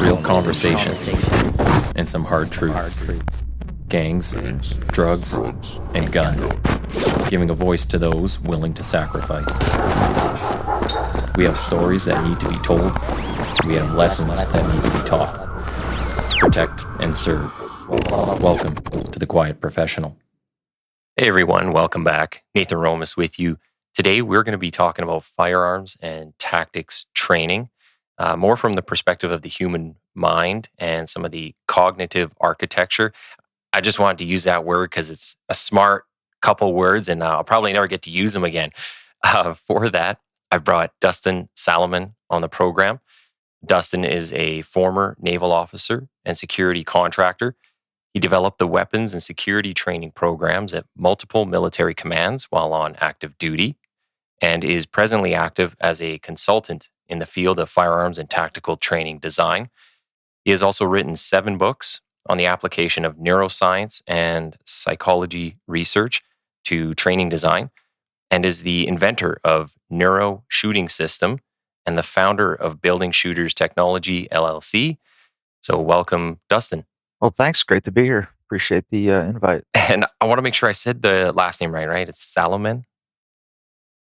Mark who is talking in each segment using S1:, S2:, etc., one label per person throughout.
S1: real conversations, and some hard truths. Gangs, drugs, and guns. Giving a voice to those willing to sacrifice. We have stories that need to be told. We have lessons that need to be taught. Protect and serve. Welcome to The Quiet Professional. Hey everyone, welcome back. Nathan Romas with you. Today we're going to be talking about firearms and tactics training, more from the perspective of the human mind and some of the cognitive architecture. I just wanted to use that word because it's a smart couple words and I'll probably never get to use them again. For that, I've brought Dustin Salomon on the program. Dustin is a former naval officer and security contractor. He developed the weapons and security training programs at multiple military commands while on active duty and is presently active as a consultant in the field of firearms and tactical training design. He has also written 7 books on the application of neuroscience and psychology research to training design and is the inventor of NURO shooting system and the founder of Building Shooters Technology, LLC. So welcome, Dustin.
S2: Well, thanks. Great to be here. Appreciate the invite.
S1: And I want to make sure I said the last name right? It's Salomon?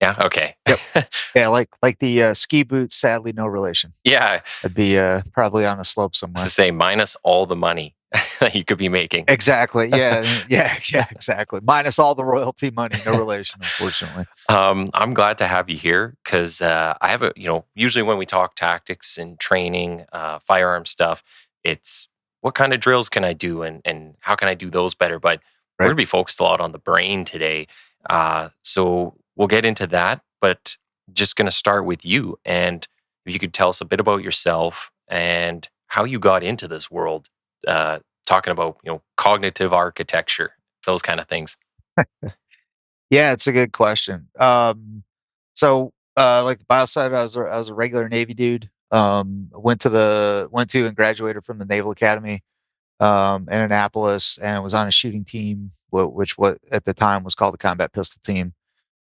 S1: Yeah, okay.
S2: Yep. Yeah, like the ski boots, sadly, no relation.
S1: Yeah.
S2: I'd be probably on a slope
S1: It's
S2: somewhere.
S1: to say minus all the money that you could be making.
S2: Exactly. Yeah, exactly. Minus all the royalty money, no relation, unfortunately.
S1: I'm glad to have you here because I have usually when we talk tactics and training, firearm stuff, it's what kind of drills can I do and how can I do those better? But we're going to be focused a lot on the brain today. So we'll get into that, but just going to start with you. And if you could tell us a bit about yourself and how you got into this world, talking about, cognitive architecture, those kind of things.
S2: Yeah, it's a good question. So like the bio side, I was a regular Navy dude. Went to and graduated from the Naval Academy in Annapolis, and was on a shooting team, which at the time was called the Combat Pistol Team.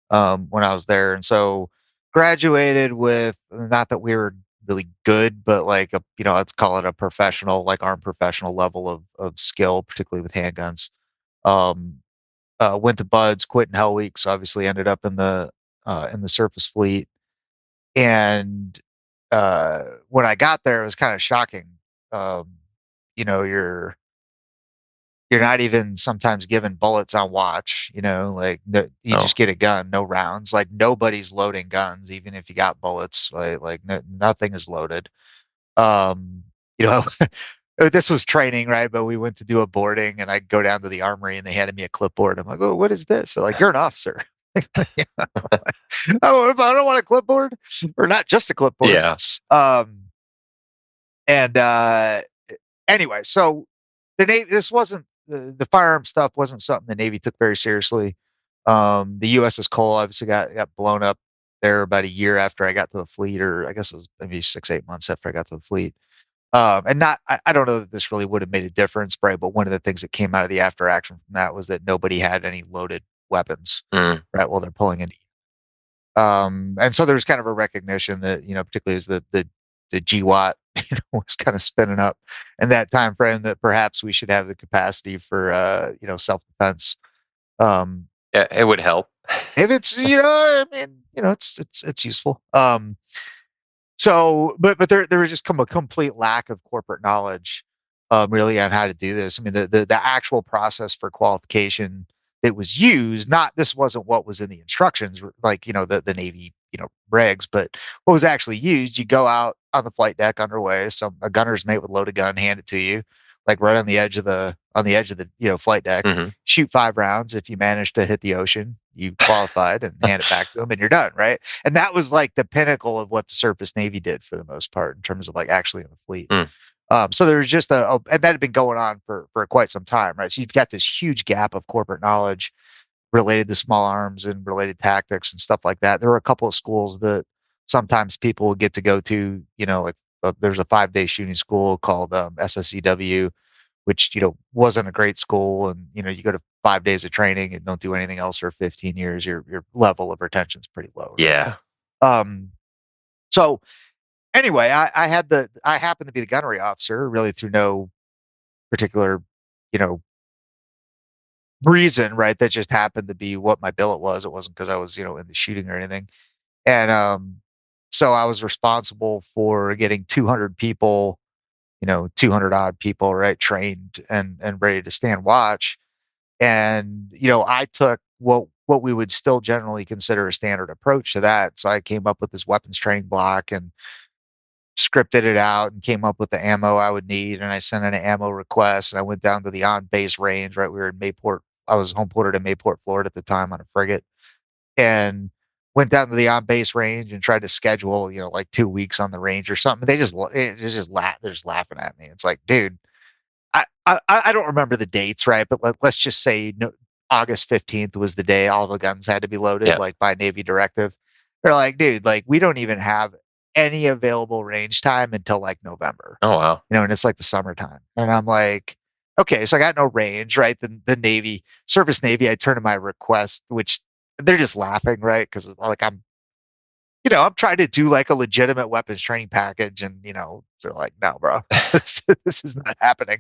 S2: When I was there, and so graduated with, not that we were really good, but like let's call it a professional, like armed professional level of skill, particularly with handguns. Um, Went to Buds, quit in Hell Week, so obviously ended up in the surface fleet. And when I got there, it was kind of shocking. Um, you're not even sometimes given bullets on watch, like you just get a gun, no rounds. Like nobody's loading guns, even if you got bullets. Like nothing is loaded. Um, you know, this was training, right? But we went to do a boarding, and I go down to the armory, and they handed me a clipboard. I'm like, "Oh, what is this?" They're like, "You're an officer." Oh, I don't want a clipboard, or not just a clipboard.
S1: Yeah.
S2: And anyway, so the Navy, this wasn't the firearm stuff wasn't something the Navy took very seriously. The USS Cole obviously got blown up there about a year after I got to the fleet, or I guess it was maybe 6-8 months after I got to the fleet. And I don't know that this really would have made a difference, right? But one of the things that came out of the after action from that was that nobody had any loaded weapons, right? While they're pulling into. And so there was kind of a recognition that, particularly as the GWAT, was kind of spinning up in that time frame, that perhaps we should have the capacity for, self-defense.
S1: Yeah, it would help.
S2: If it's, it's useful. So, but there was just a complete lack of corporate knowledge, really, on how to do this. I mean, the actual process for qualification that was used, this wasn't what was in the instructions, like, the Navy, regs, but what was actually used, you go out on the flight deck underway, a gunner's mate would load a gun, hand it to you, like right on the edge of the flight deck, shoot 5 rounds. If you manage to hit the ocean, you qualified, and hand it back to them, and you're done, right? And that was like the pinnacle of what the surface Navy did for the most part in terms of like actually in the fleet. So there was just and that had been going on for quite some time, right? So you've got this huge gap of corporate knowledge related to small arms and related tactics and stuff like that. There were a couple of schools that sometimes people would get to go to, like there's a 5-day shooting school called SSEW, which, wasn't a great school. And, you go to 5 days of training and don't do anything else for 15 years, your level of retention is pretty low. Right?
S1: Yeah.
S2: So anyway, I happened to be the gunnery officer, really through no particular, you know, reason, right? That just happened to be what my billet was. It wasn't because I was, in the shooting or anything. And so I was responsible for getting 200 people, 200 odd people, right, trained and ready to stand watch. And I took what we would still generally consider a standard approach to that. So I came up with this weapons training block and scripted it out and came up with the ammo I would need. And I sent in an ammo request and I went down to the on base range, right? We were in Mayport. I was home ported in Mayport, Florida at the time on a frigate, and went down to the on base range and tried to schedule, like 2 weeks on the range or something. It's just they're just laughing at me. It's like, dude, I don't remember the dates, right? But let's just say no, August 15th was the day all the guns had to be loaded,
S1: Yeah.
S2: like by Navy directive. They're like, dude, like we don't even have any available range time until like November,
S1: Oh, wow.
S2: and it's like the summertime. And I'm like, okay, so I got no range, right? The Navy, Surface Navy, I turn in my request, which they're just laughing, right? Because like I'm trying to do like a legitimate weapons training package, and they're like, no, bro, this is not happening.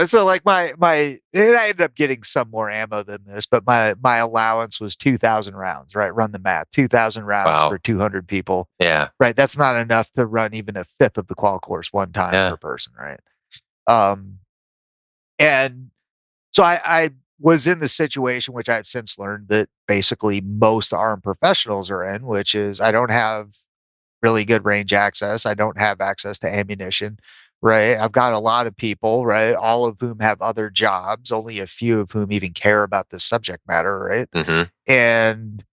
S2: So like and I ended up getting some more ammo than this, but my allowance was 2,000 rounds, right? Run the math, 2,000 rounds
S1: Wow.
S2: for 200 people,
S1: Yeah.
S2: right? That's not enough to run even a fifth of the qual course one time
S1: Yeah.
S2: per person, right? Um, and so I was in the situation, which I've since learned that basically most armed professionals are in, which is I don't have really good range access. I don't have access to ammunition, right? I've got a lot of people, right? All of whom have other jobs, only a few of whom even care about this subject matter, right?
S1: Mm-hmm.
S2: And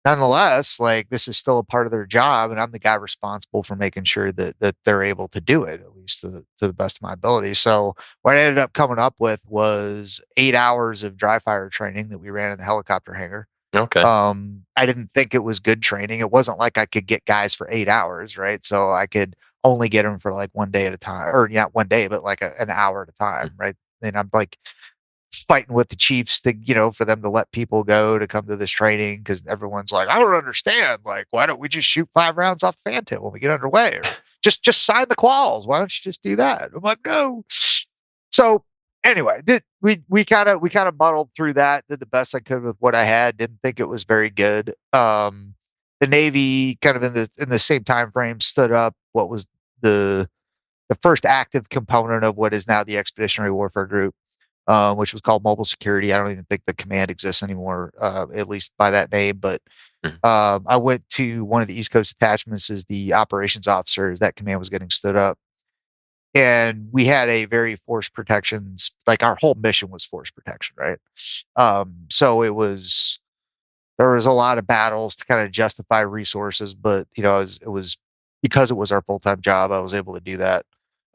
S2: nonetheless, like this is still a part of their job, and I'm the guy responsible for making sure that they're able to do it, at least to the best of my ability. So what I ended up coming up with was 8 hours of dry fire training that we ran in the helicopter hangar.
S1: Okay.
S2: I didn't think it was good training. It wasn't like I could get guys for 8 hours, right? So I could only get them for like one day at a time, or not one day, but like an hour at a time, right? And I'm like fighting with the chiefs to, for them to let people go to come to this training because everyone's like, I don't understand. Like, why don't we just shoot 5 rounds off the fan tail when we get underway, or just sign the quals? Why don't you just do that? I'm like, no. So anyway, we kind of muddled through that, did the best I could with what I had. Didn't think it was very good. The Navy kind of in the same time frame stood up what was the the first active component of what is now the Expeditionary Warfare Group, which was called Mobile Security. I don't even think the command exists anymore, at least by that name. But
S1: Mhm.
S2: I went to one of the East Coast detachments as the operations officer as that command was getting stood up. And we had a very force protections, like our whole mission was force protection, right? So there was a lot of battles to kind of justify resources, but it was because it was our full time job. I was able to do that,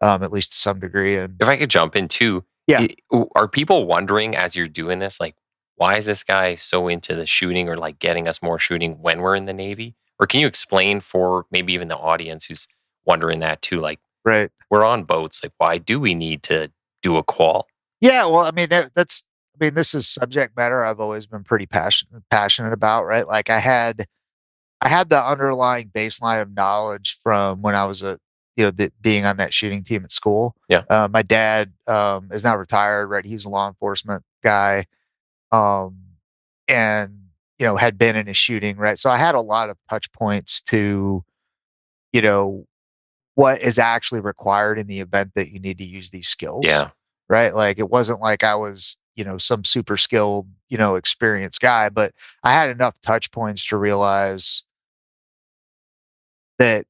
S2: at least to some degree. And
S1: If I could jump in too,
S2: yeah,
S1: are people wondering as you're doing this, like, why is this guy so into the shooting or like getting us more shooting when we're in the Navy? Or can you explain for maybe even the audience who's wondering that too? Like,
S2: right.
S1: we're on boats. Like, why do we need to do a qual?
S2: Yeah, well, I mean, this is subject matter I've always been pretty passionate about, right? Like I had the underlying baseline of knowledge from when I was being on that shooting team at school.
S1: Yeah.
S2: My dad is now retired, right? He was a law enforcement guy, um, and had been in a shooting, right? So I had a lot of touch points to you know what is actually required in the event that you need to use these skills,
S1: Yeah.
S2: right? Like it wasn't like I was, some super skilled, experienced guy, but I had enough touch points to realize that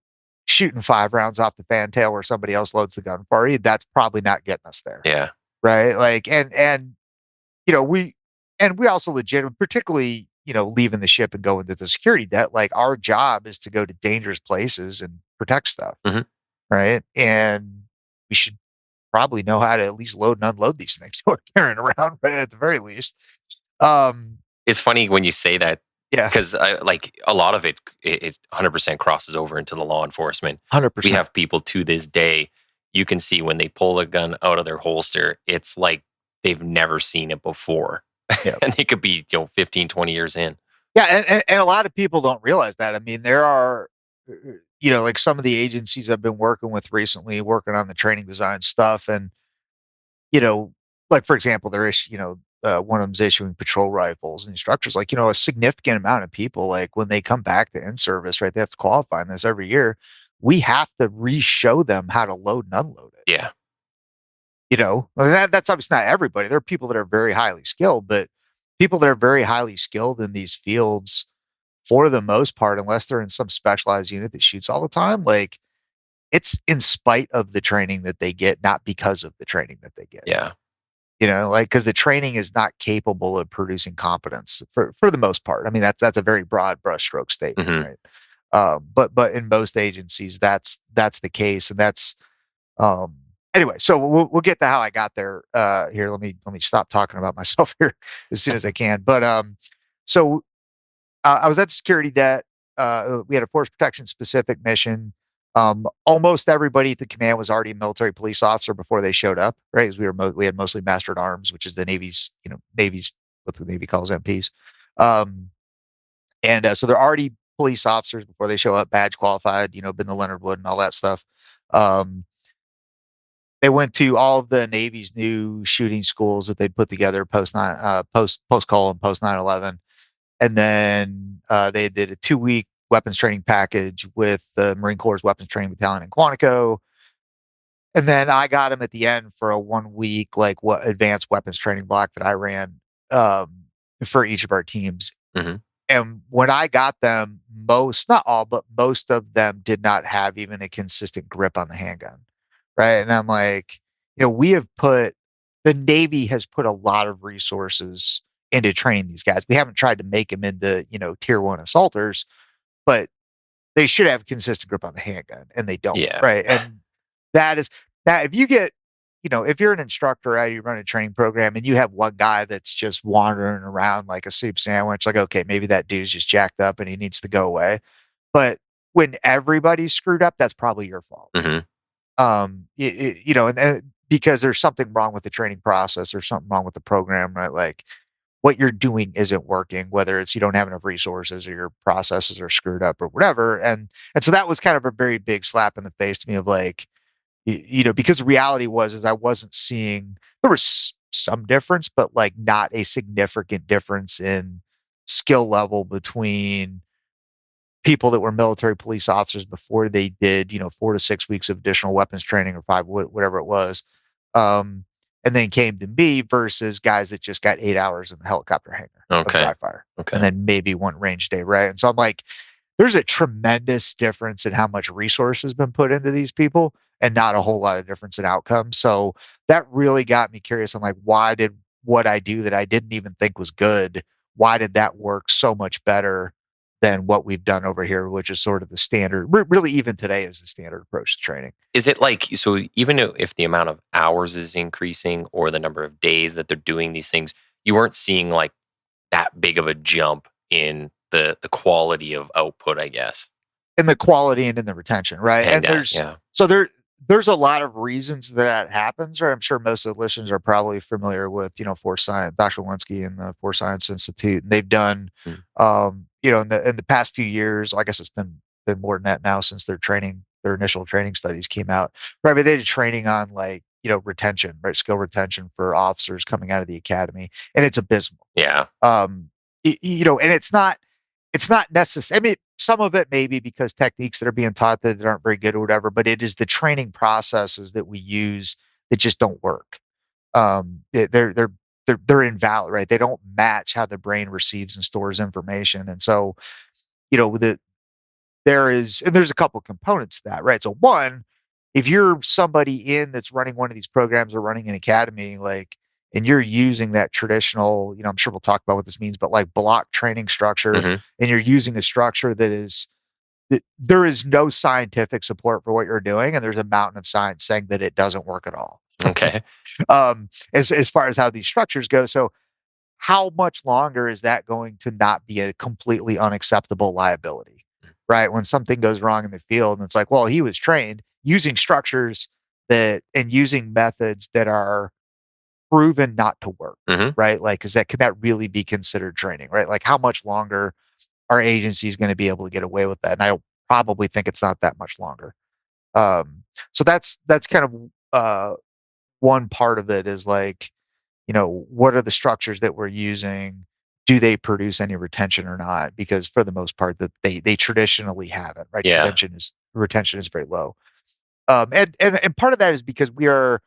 S2: shooting 5 rounds off the fantail where somebody else loads the gun for you, that's probably not getting us there,
S1: Yeah.
S2: right? Like, and you know, we we also legitimate, particularly leaving the ship and going to the security debt. Like our job is to go to dangerous places and protect stuff,
S1: Hmm.
S2: right? And we should probably know how to at least load and unload these things that we're carrying around, right? At the very least. Um,
S1: It's funny when you say that
S2: yeah,
S1: because like a lot of it 100% crosses over into the law enforcement.
S2: hundred
S1: We
S2: percent.
S1: have people to this day, you can see when they pull a gun out of their holster, it's like they've never seen it before.
S2: Yeah,
S1: And it could be, 15, 20 years in.
S2: yeah, and a lot of people don't realize that. I mean, there are, like some of the agencies I've been working with recently, working on the training design stuff, and you know, like for example, there is, one of them's issuing patrol rifles, and the instructors like, a significant amount of people, like when they come back to in service, right? They have to qualify in this every year. We have to re-show them how to load and unload it.
S1: Yeah.
S2: That's obviously not everybody. There are people that are very highly skilled, but people that are very highly skilled in these fields, for the most part, unless they're in some specialized unit that shoots all the time, like it's in spite of the training that they get, not because of the training that they get.
S1: Yeah.
S2: Like because the training is not capable of producing competence for the most part. I mean, that's a very broad brushstroke statement,
S1: Hmm.
S2: right? But in most agencies, that's the case, and that's um, anyway. So we'll get to how I got there. Here, let me stop talking about myself here as soon as I can. But so I was at the security debt. We had a force protection specific mission. Almost everybody at the command was already a military police officer before they showed up, right? 'Cause we had mostly mastered arms, which is the Navy's what the Navy calls MPs. Um, and so they're already police officers before they show up, badge qualified, been to Leonard Wood and all that stuff. Um, they went to all of the Navy's new shooting schools that they'd put together post call and post 9/11, and then they did a 2-week weapons training package with the Marine Corps Weapons Training Battalion in Quantico. And then I got them at the end for a 1-week, like what advanced weapons training block that I ran um, for each of our teams.
S1: Hmm.
S2: And when I got them, most, not all, but most of them did not have even a consistent grip on the handgun. Right. And I'm like, the Navy has put a lot of resources into training these guys. We haven't tried to make them into, tier one assaulters, but they should have consistent grip on the handgun, and they don't.
S1: Yeah.
S2: Right. And that is that if you get, if you're an instructor, right, you run a training program and you have one guy that's just wandering around like a soup sandwich, like, okay, maybe that dude's just jacked up and he needs to go away. But when everybody's screwed up, that's probably your fault.
S1: Hmm.
S2: And because there's something wrong with the training process, there's something wrong with the program, right? Like what you're doing isn't working, whether it's you don't have enough resources or your processes are screwed up or whatever. And so that was kind of a very big slap in the face to me of like, because the reality is I wasn't seeing, there was some difference, but like not a significant difference in skill level between people that were military police officers before they did, 4 to 6 weeks of additional weapons training or five, whatever it was. Um, and then came to me versus guys that just got 8 hours in the helicopter hangar of
S1: Okay.
S2: dry fire.
S1: Okay.
S2: And then maybe one range day. Right. And so I'm like, there's a tremendous difference in how much resource has been put into these people and not a whole lot of difference in outcome. So that really got me curious. I'm like, why did what I do that I didn't even think was good? Why did that work so much better than what we've done over here, which is sort of the standard, really even today is the standard approach to training.
S1: Is it like, so even if the amount of hours is increasing or the number of days that they're doing these things, you weren't seeing like that big of a jump in the quality of output, I guess?
S2: In the quality and in the retention, right?
S1: And
S2: And
S1: yeah.
S2: so there's a lot of reasons that happens, right? I'm sure most of the listeners are probably familiar with, Force Science, Dr. Linsky and the Force Science Institute. And they've done,
S1: Mm.
S2: in the past few years, I guess it's been more than that now since their initial training studies came out. Right. But they did training on like, retention, right? Skill retention for officers coming out of the academy. And it's abysmal.
S1: Yeah.
S2: And it's not necessary. I mean, some of it may be because techniques that are being taught that aren't very good or whatever, but it is the training processes that we use that just don't work. They're invalid, right? They don't match how the brain receives and stores information. And so, the there's a couple components to that, right? So one, if you're somebody that's running one of these programs or running an academy, like, and you're using that traditional, I'm sure we'll talk about what this means, but like block training structure,
S1: Hmm.
S2: and you're using a structure that there is no scientific support for what you're doing, and there's a mountain of science saying that it doesn't work at all.
S1: Okay.
S2: As far as how these structures go. So how much longer is that going to not be a completely unacceptable liability, right? When something goes wrong in the field and it's like, well, he was trained using structures and using methods that are proven not to work,
S1: Hmm.
S2: right? Like, could that really be considered training, right? Like how much longer are agencies going to be able to get away with that? And I don't probably think it's not that much longer. So that's kind of one part of it is like, what are the structures that we're using? Do they produce any retention or not? Because for the most part, that they traditionally haven't, right?
S1: Yeah.
S2: Retention is very low. And part of that is because we're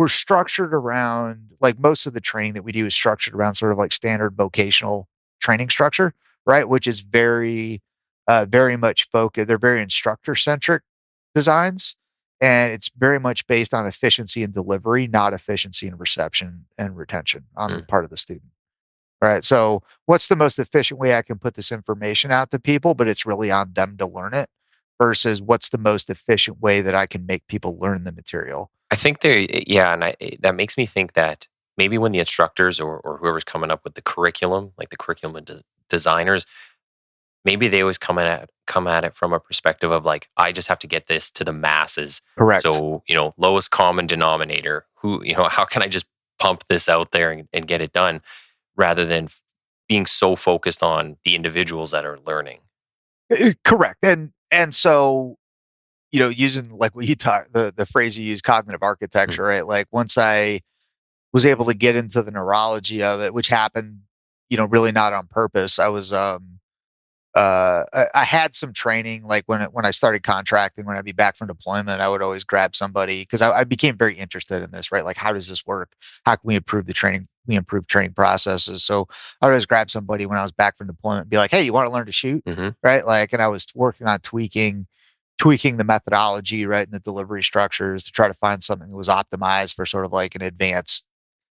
S2: structured around, like, most of the training that we do is structured around sort of like standard vocational training structure, right? Which is very much focused. They're very instructor centric designs, and it's very much based on efficiency and delivery, not efficiency and reception and retention on the
S1: Mm.
S2: part of the student. Right. So, what's the most efficient way I can put this information out to people? But it's really on them to learn it versus what's the most efficient way that I can make people learn the material.
S1: I think yeah, and that makes me think that maybe when the instructors or whoever's coming up with the curriculum, like the curriculum designers, maybe they always come at it from a perspective of like, I just have to get this to the masses.
S2: Correct.
S1: So, lowest common denominator. How can I just pump this out there and get it done rather than being so focused on the individuals that are learning.
S2: Correct. And so, using like what you talk the phrase you use, cognitive
S1: Mm.
S2: architecture, right? Like, once I was able to get into the neurology of it, which happened, really not on purpose. I had some training, like when I started contracting, when I'd be back from deployment, I would always grab somebody because I became very interested in this, right? Like, how does this work? How can we improve the training? We improve training processes. So I would always grab somebody when I was back from deployment, and be like, "Hey, you want to learn to shoot?"
S1: Mhm.
S2: Right? Like, and I was working on tweaking the methodology, right, and the delivery structures to try to find something that was optimized for sort of like an advanced,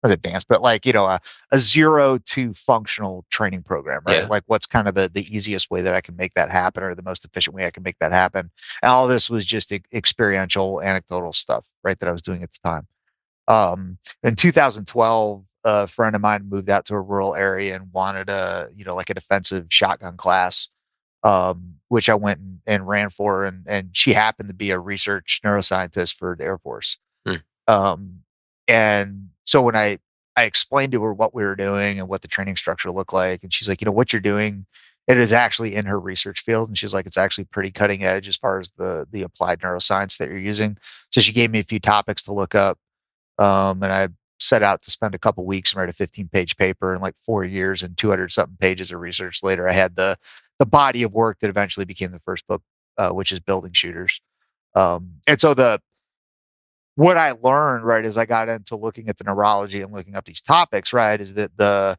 S2: not advanced, but like, a 0 to functional training program, right?
S1: Yeah.
S2: Like, what's kind of the easiest way that I can make that happen, or the most efficient way I can make that happen? And all this was just experiential, anecdotal stuff, right, that I was doing at the time. In 2012, a friend of mine moved out to a rural area and wanted like a defensive shotgun class, which I went and ran for, and she happened to be a research neuroscientist for the Air Force.
S1: Mm.
S2: Um, and so when I explained to her what we were doing and what the training structure looked like, and she's like, "What you're doing, it is actually in her research field." And she's like, "It's actually pretty cutting edge as far as the applied neuroscience that you're using." So she gave me a few topics to look up, and I set out to spend a couple weeks and write a 15-page paper. And like 4 years and 200 something pages of research later, I had the body of work that eventually became the first book, which is Building Shooters. And so the what I learned, right, as I got into looking at the neurology and looking up these topics, right, is that the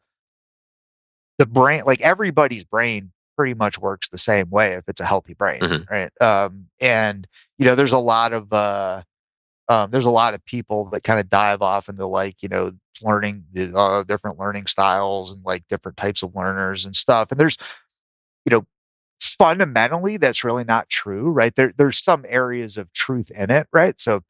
S2: brain, like, everybody's brain pretty much works the same way if it's a healthy brain,
S1: Mhm.
S2: right? And there's a lot of people that kind of dive off into, like, learning the different learning styles and like different types of learners and stuff. And there's, you know, fundamentally, that's really not true, right? There's some areas of truth in it, right? So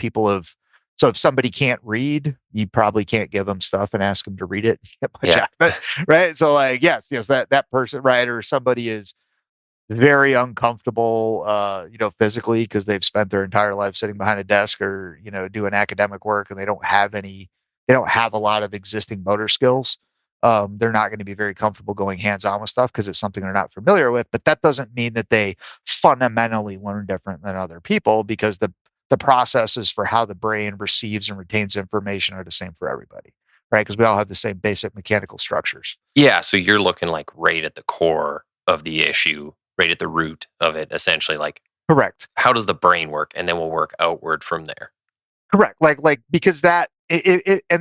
S2: if somebody can't read, you probably can't give them stuff and ask them to read it and get much
S1: Yeah.
S2: out of it, right? So, like, yes, that person, right, or somebody is very uncomfortable, physically, because they've spent their entire life sitting behind a desk or, doing academic work, and they don't have a lot of existing motor skills. They're not going to be very comfortable going hands on with stuff because it's something they're not familiar with. But that doesn't mean that they fundamentally learn different than other people, because the processes for how the brain receives and retains information are the same for everybody, right? Because we all have the same basic mechanical structures.
S1: Yeah, so you're looking, like, right at the core of the issue, right at the root of it, essentially, like,
S2: Correct.
S1: how does the brain work? And then we'll work outward from there.
S2: Correct. Like, because and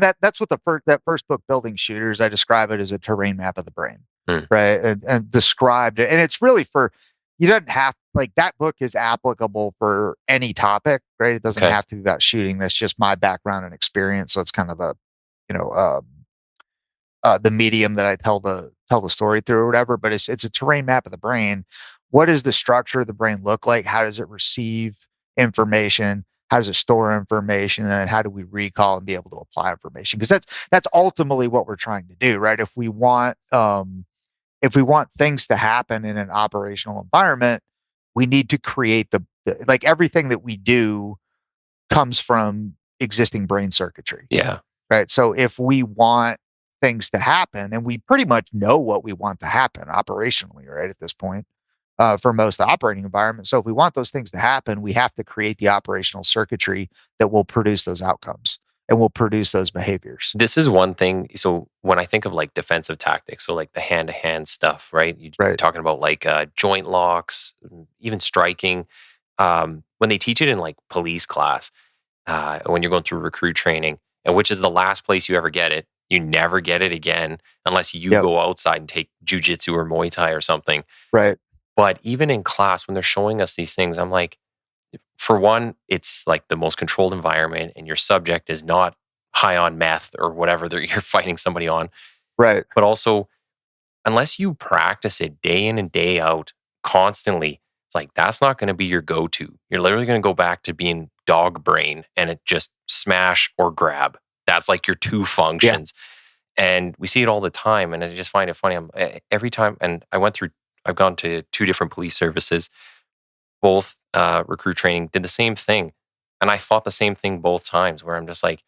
S2: that's what that first book, Building Shooters, I describe it as a terrain map of the brain,
S1: Mm.
S2: right? And described it. And it's really for, you don't have, like, that book is applicable for any topic, right? It doesn't
S1: Okay.
S2: have to be about shooting. That's just my background and experience. So it's kind of you know, um, the medium that I tell the story through or whatever. But it's a terrain map of the brain. What does the structure of the brain look like? How does it receive information? How does it store information? And then how do we recall and be able to apply information? Because that's ultimately what we're trying to do, right? If we want things to happen in an operational environment, we need to create like, everything that we do comes from existing brain circuitry,
S1: Yeah.
S2: right? So if we want things to happen, and we pretty much know what we want to happen operationally, right, at this point, for most operating environments. So if we want those things to happen, we have to create the operational circuitry that will produce those outcomes and will produce those behaviors.
S1: This is one thing. So when I think of like defensive tactics, so like the hand to hand stuff, right? You're
S2: Right.
S1: talking about like joint locks, even striking. When they teach it in like police class, when you're going through recruit training, and which is the last place you ever get it. You never get it again unless you
S2: Yep.
S1: go outside and take jujitsu or Muay Thai or something.
S2: Right.
S1: But even in class, when they're showing us these things, I'm like, for one, it's like the most controlled environment, and your subject is not high on meth or whatever you're fighting somebody on.
S2: Right.
S1: But also, unless you practice it day in and day out constantly, it's like that's not going to be your go-to. You're literally going to go back to being dog brain and it just smash or grab. That's like your two
S2: Yeah.
S1: functions. And we see it all the time. And I just find it funny. Every time, and I've gone to two different police services, both recruit training, did the same thing. And I thought the same thing both times where I'm just like,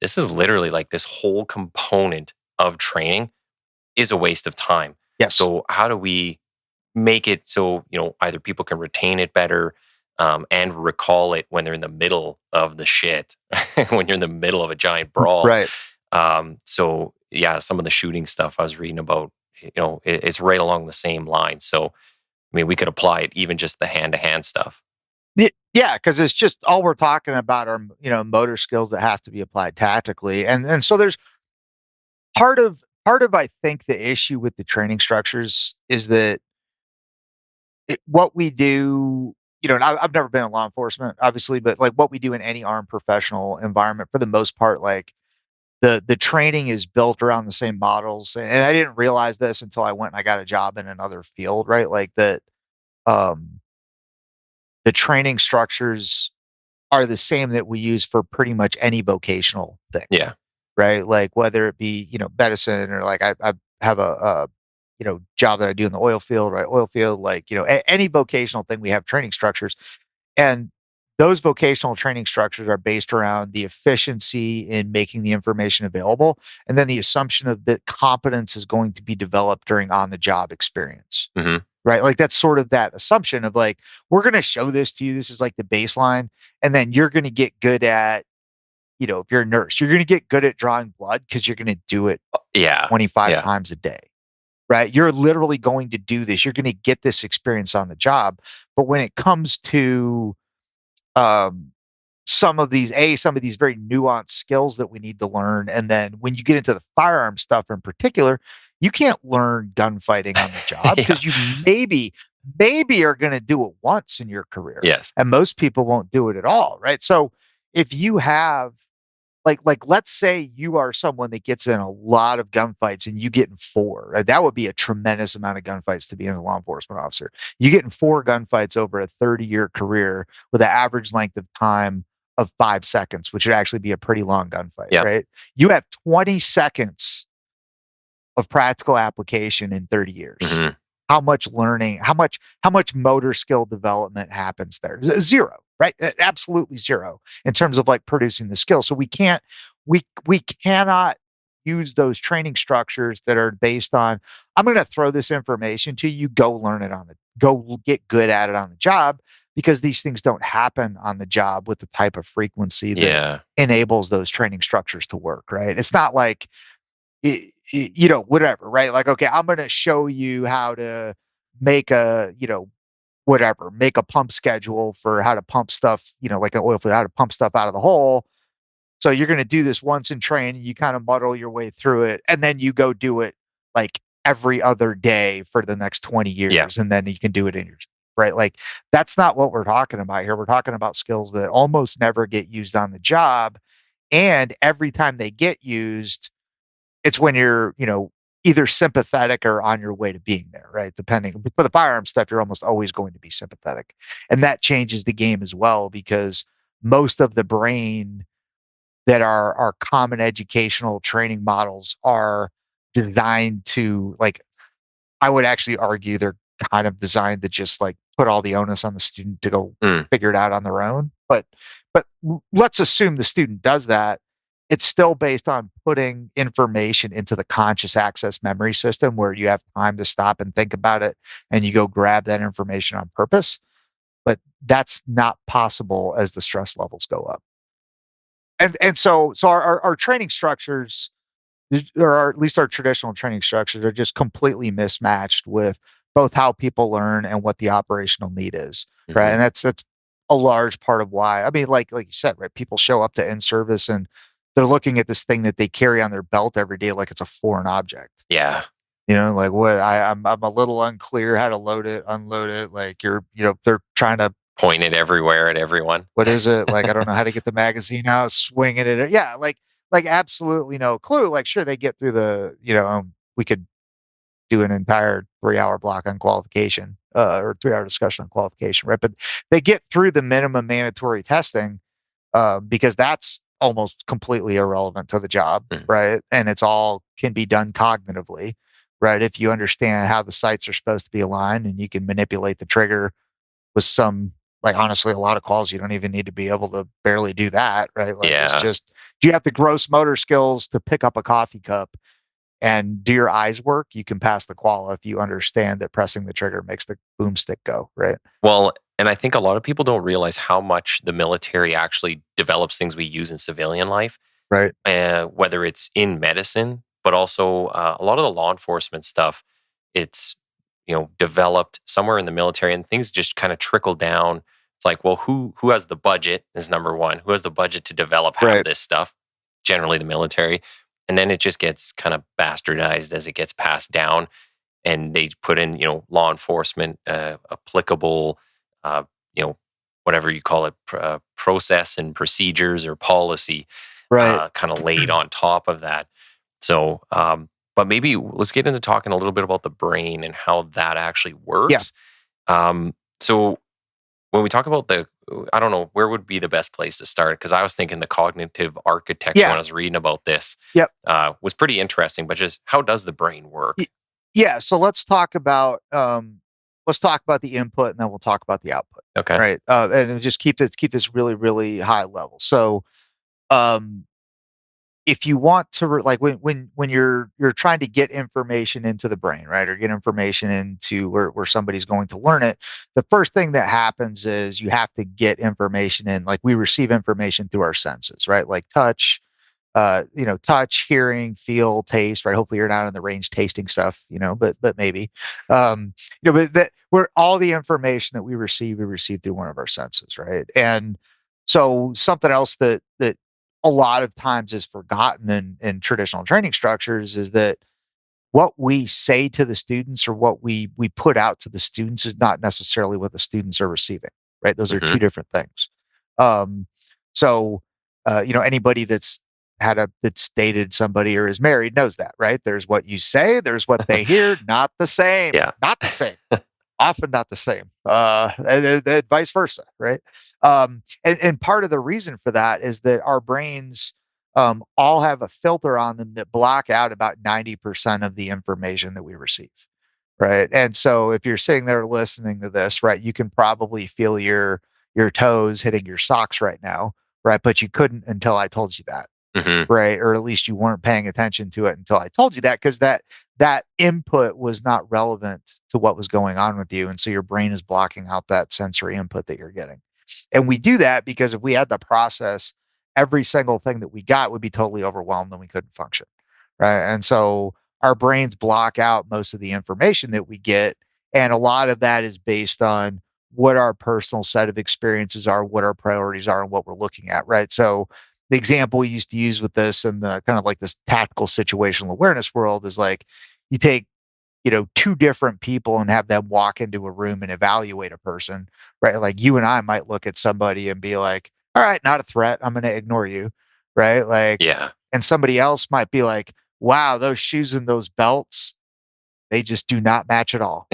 S1: this is literally like this whole component of training is a waste of time.
S2: Yes.
S1: So how do we make it so, either people can retain it better and recall it when they're in the middle of the shit, when you're in the middle of a giant brawl.
S2: Right.
S1: So yeah, some of the shooting stuff I was reading about, it's right along the same line. So, I mean, we could apply it even just the hand-to-hand stuff.
S2: Yeah, because it's just all we're talking about are motor skills that have to be applied tactically, and so there's part of I think the issue with the training structures is that what we do, and I've never been in law enforcement, obviously, but like what we do in any armed professional environment, for the most part, like the training is built around the same models, and I didn't realize this until I went and I got a job in another field, right? Like that, um, the training structures are the same that we use for pretty much any vocational thing.
S1: Yeah.
S2: Right? Like whether it be, medicine, or like I have a job that I do in the oil field, right? Oil field, like, any vocational thing, we have training structures. And those vocational training structures are based around the efficiency in making the information available. And then the assumption of that competence is going to be developed during on the job experience.
S1: Mm-hmm.
S2: Right. Like that's sort of that assumption of like, we're going to show this to you. This is like the baseline. And then you're going to get good at, if you're a nurse, you're going to get good at drawing blood because you're going to do it
S1: Yeah.
S2: 25 times a day, right? You're literally going to do this. You're going to get this experience on the job. But when it comes to um, some of these very nuanced skills that we need to learn, and then when you get into the firearm stuff in particular, you can't learn gunfighting on the job because you maybe are going to do it once in your career.
S1: Yes.
S2: And most people won't do it at all, right? So if you have let's say you are someone that gets in a lot of gunfights and you get in 4. Right? That would be a tremendous amount of gunfights to be in a law enforcement officer. You get in 4 gunfights over a 30-year career with an average length of time of 5 seconds, which would actually be a pretty long gunfight, right? You have 20 seconds of practical application in 30 years.
S1: Mm-hmm.
S2: How much learning, how much motor skill development happens there? Zero, right? Absolutely zero in terms of like producing the skill. So we cannot use those training structures that are based on, I'm going to throw this information to you, go learn it go get good at it on the job, because these things don't happen on the job with the type of frequency that enables those training structures to work, right? It's not like, whatever, right? Like, okay, I'm going to show you how to make make a pump schedule for how to pump stuff, like an oil field, how to pump stuff out of the hole. So you're going to do this once in training, you kind of muddle your way through it, and then you go do it like every other day for the next 20 years. And then you can do it in your, right? Like that's not what we're talking about here. We're talking about skills that almost never get used on the job. And every time they get used, it's when you're, either sympathetic or on your way to being there, right? Depending. For the firearm stuff, you're almost always going to be sympathetic. And that changes the game as well, because most of the brain that are our common educational training models are designed to, like, I would actually argue they're kind of designed to just like put all the onus on the student to go figure it out on their own. But let's assume the student does that. it's still based on putting information into the conscious access memory system where you have time to stop and think about it and you go grab that information on purpose. But that's not possible as the stress levels go up. And so our training structures, or at least our traditional training structures, are just completely mismatched with both how people learn and what the operational need is, right?
S1: Hmm.
S2: And that's a large part of why. I mean, like you said, right? People show up to in service and they're looking at this thing that they carry on their belt every day like it's a foreign object.
S1: Yeah.
S2: You know, like what I'm a little unclear how to load it, unload it. Like they're trying to,
S1: Point it everywhere at everyone.
S2: what is it? Like, I don't know how to get the magazine out, swinging it. Yeah, like absolutely no clue. Like, sure, they get through we could do an entire 3-hour block on qualification, or 3-hour discussion on qualification, right? But they get through the minimum mandatory testing, because that's almost completely irrelevant to the job,
S1: Mm.
S2: right? And it's all can be done cognitively, right? If you understand how the sights are supposed to be aligned and you can manipulate the trigger with some, like, honestly, a lot of calls you don't even need to be able to barely do that, right? Like, it's
S1: Yeah.
S2: just, do you have the gross motor skills to pick up a coffee cup and do your eyes work? You can pass the qual if you understand that pressing the trigger makes the boomstick go, right?
S1: Well, and I think a lot of people don't realize how much the military actually develops things we use in civilian life,
S2: Right.
S1: whether it's in medicine, but also a lot of the law enforcement stuff. It's developed somewhere in the military, and things just kind of trickle down. It's like, well, who has the budget is number one. Who has the budget to develop half
S2: Right.
S1: this stuff? Generally, the military, and then it just gets kind of bastardized as it gets passed down, and they put in law enforcement applicable, uh, you know whatever you call it, process and procedures or policy,
S2: Right.
S1: kind of laid on top of that. So, but maybe let's get into talking a little bit about the brain and how that actually
S2: Yeah.
S1: works. So when we talk about I don't know, where would be the best place to start? Because I was thinking the cognitive architecture when I
S2: Yeah.
S1: was reading about this
S2: Yep.
S1: was pretty interesting. But just how does the brain
S2: Y-
S1: work?
S2: Yeah. So let's talk about the input and then we'll talk about the output.
S1: Okay.
S2: Right. And just keep this really, really high level. So um if you want to like when you're trying to get information into the brain, right, or get information into where somebody's going to learn it, the first thing that happens is you have to get information in. Like, we receive information through our senses, right? Like touch, touch, hearing, feel, taste, right? Hopefully you're not in the range tasting stuff, but maybe, but that where all the information that we receive through one of our senses, right? And so something else that a lot of times is forgotten in traditional training structures is that what we say to the students or what we put out to the students is not necessarily what the students are receiving, right? Those are
S1: Hmm.
S2: two different things. Um, so anybody that's dated somebody or is married knows that, right? There's what you say, there's what they hear, not the same,
S1: Yeah.
S2: not the same, often not the same, and vice versa, right? And part of the reason for that is that our brains all have a filter on them that block out about 90% of the information that we receive, right? And so if you're sitting there listening to this, right, you can probably feel your toes hitting your socks right now, right? But you couldn't until I told you that,
S1: Hmm.
S2: right? Or at least you weren't paying attention to it until I told you that, because that input was not relevant to what was going on with you, and so your brain is blocking out that sensory input that you're getting. And we do that because if we had to process every single thing that we got, would be totally overwhelmed and we couldn't function, right? And so our brains block out most of the information that we get, and a lot of that is based on what our personal set of experiences are, what our priorities are, and what we're looking at, right? So the example we used to use with this and the kind of like this tactical situational awareness world is like, you take two different people and have them walk into a room and evaluate a person, right? Like, you and I might look at somebody and be like, all right, not a threat, I'm going to ignore you, right? Like,
S1: Yeah.
S2: and somebody else might be like, wow, those shoes and those belts, they just do not match at all,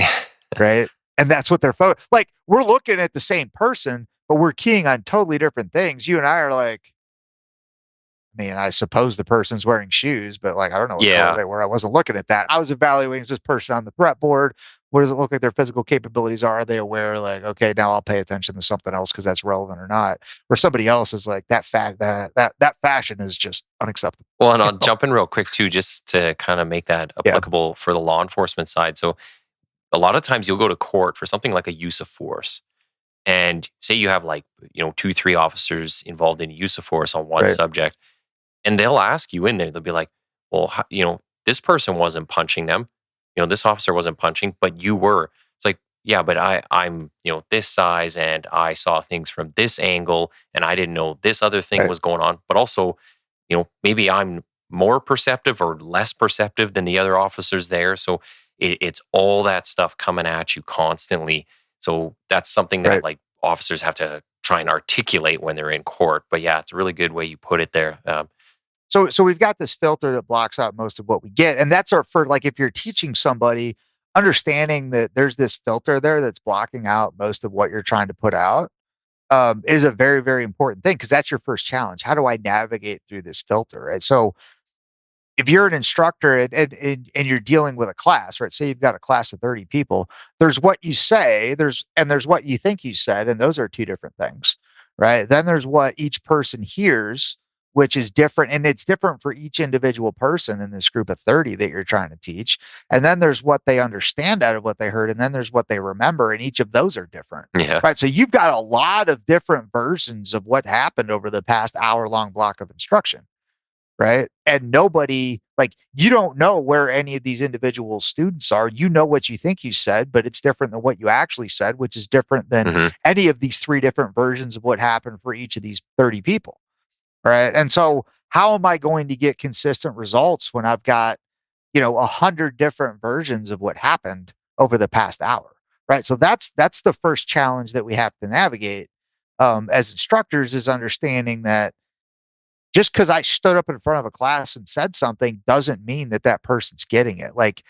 S2: right? And that's what they're like, we're looking at the same person, but we're keying on totally different things. You and I are like, I mean, I suppose the person's wearing shoes, but like, I don't know what color
S1: Yeah.
S2: they were. I wasn't looking at that. I was evaluating, is this person on the threat board? What does it look like their physical capabilities are? Are they aware, like, okay, now I'll pay attention to something else because that's relevant or not? Or somebody else is like, that fashion is just unacceptable.
S3: Well, and
S2: You
S3: I'll
S2: know?
S3: jump in real quick too, just to kind of make that
S2: Yeah.
S3: applicable for the law enforcement side. So a lot of times you'll go to court for something like a use of force. And say you have like, 2, 3 officers involved in use of force on one
S2: Right.
S3: subject, and they'll ask you in there, they'll be like, well, this person wasn't punching them. This officer wasn't punching, but you were. It's like, yeah, but I'm, this size and I saw things from this angle and I didn't know this other thing
S2: Right.
S3: was going on. But also, maybe I'm more perceptive or less perceptive than the other officers there. So it's all that stuff coming at you constantly. So that's something that
S2: Right.
S3: like officers have to try and articulate when they're in court. But yeah, it's a really good way you put it there.
S2: So we've got this filter that blocks out most of what we get. And that's our for like if you're teaching somebody, understanding that there's this filter there that's blocking out most of what you're trying to put out is a very, very important thing because that's your first challenge. How do I navigate through this filter? Right. So if you're an instructor and you're dealing with a class, right? Say you've got a class of 30 people, there's what you say, there's what you think you said, and those are two different things, right? Then there's what each person hears, which is different, and it's different for each individual person in this group of 30 that you're trying to teach. And then there's what they understand out of what they heard, and then there's what they remember, and each of those are different.
S3: Yeah.
S2: Right. So you've got a lot of different versions of what happened over the past hour-long block of instruction. Right. And nobody, like, you don't know where any of these individual students are. You know what you think you said, but it's different than what you actually said, which is different than
S3: Hmm.
S2: any of these three different versions of what happened for each of these 30 people. Right. And so, how am I going to get consistent results when I've got, 100 different versions of what happened over the past hour? Right. So, that's the first challenge that we have to navigate as instructors is understanding that just because I stood up in front of a class and said something doesn't mean that that person's getting it. Like,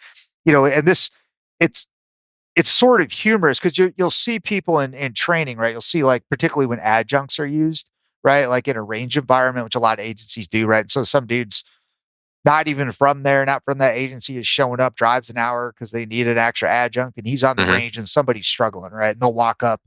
S2: and it's it's sort of humorous because you'll see people in training, right? You'll see like particularly when adjuncts are used, right? Like in a range environment, which a lot of agencies do, right? So some dudes not even from there, not from that agency, is showing up, drives an hour because they need an extra adjunct, and he's on the
S3: Hmm.
S2: range, and somebody's struggling, right? And they'll walk up,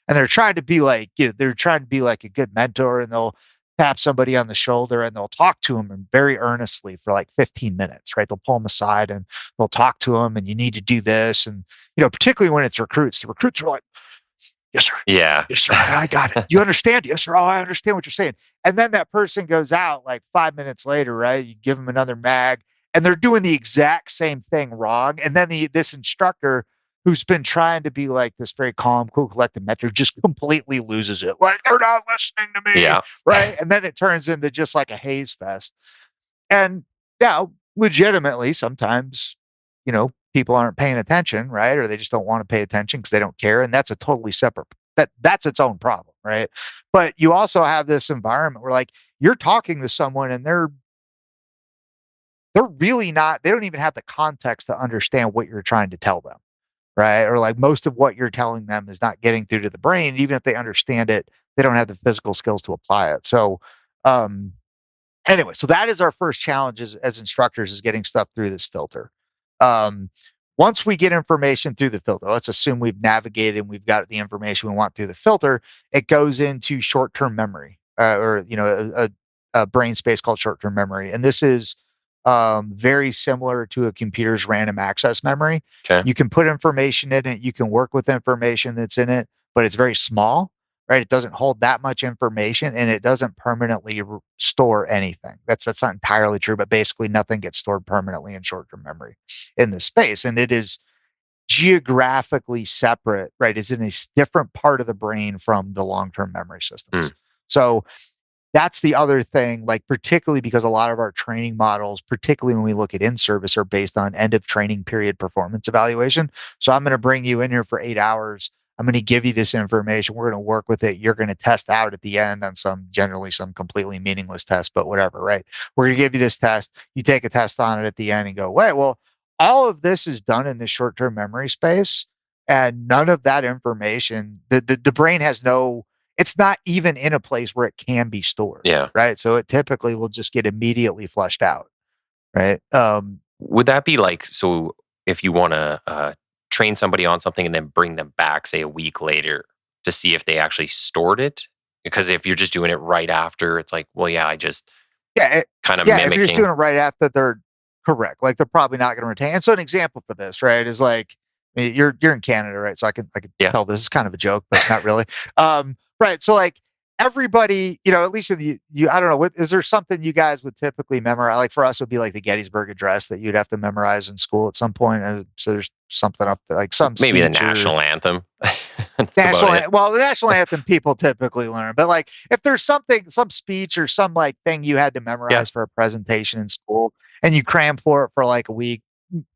S2: and they're trying to be like, they're trying to be like a good mentor, and they'll tap somebody on the shoulder, and they'll talk to him and very earnestly for like 15 minutes, right? They'll pull him aside and they'll talk to him, and you need to do this, and particularly when it's recruits, the recruits are like, "Yes, sir.
S3: Yeah.
S2: Yes, sir. I got it. You understand? Yes, sir. Oh, I understand what you're saying." And then that person goes out like 5 minutes later, right? You give them another mag and they're doing the exact same thing wrong. And then this instructor who's been trying to be like this very calm, cool, collected mentor just completely loses it. Like, they're not listening to me.
S3: Yeah.
S2: Right. And then it turns into just like a haze fest. And now, legitimately, sometimes, people aren't paying attention, right? Or they just don't want to pay attention because they don't care. And that's a totally separate that's its own problem, right? But you also have this environment where like you're talking to someone and they're really not, they don't even have the context to understand what you're trying to tell them. Right. Or like most of what you're telling them is not getting through to the brain. Even if they understand it, they don't have the physical skills to apply it. So um anyway, so that is our first challenge as instructors is getting stuff through this filter. Um, Once we get information through the filter, let's assume we've navigated and we've got the information we want through the filter, it goes into short-term memory or, a brain space called short-term memory. And this is very similar to a computer's random access memory.
S3: Okay.
S2: You can put information in it, you can work with information that's in it, but it's very small, right? It doesn't hold that much information and it doesn't permanently store anything. That's not entirely true, but basically nothing gets stored permanently in short-term memory in this space. And it is geographically separate, right? It's in a different part of the brain from the long-term memory systems.
S3: Mm.
S2: So that's the other thing, like particularly because a lot of our training models, particularly when we look at in-service, are based on end of training period performance evaluation. So I'm going to bring you in here for 8 hours. I'm going to give you this information. We're going to work with it. You're going to test out at the end on generally some completely meaningless test, but whatever, right? We're going to give you this test. You take a test on it at the end and go, wait, well, all of this is done in the short-term memory space. And none of that information, the brain has no, it's not even in a place where it can be stored.
S3: Yeah.
S2: Right. So it typically will just get immediately flushed out. Right.
S3: Would that be like, so if you want to train somebody on something and then bring them back, say, a week later to see if they actually stored it? Because if you're just doing it right after, it's like, well, yeah, I just kind of
S2: if you're just
S3: mimicking.
S2: doing it right after, they're correct. Like they're probably not going to retain. And so an example for this, right, is like you're in Canada, right? So I can
S3: Yeah.
S2: tell this is kind of a joke, but not really. Right. So like everybody, at least in the I don't know, is there something you guys would typically memorize? Like for us, it would be like the Gettysburg Address that you'd have to memorize in school at some point. So there's something up there, like some
S3: Maybe the
S2: speech or
S3: national anthem.
S2: the national anthem people typically learn, but like if there's some speech or some like thing you had to memorize for a presentation in school and you cram for it for like a week,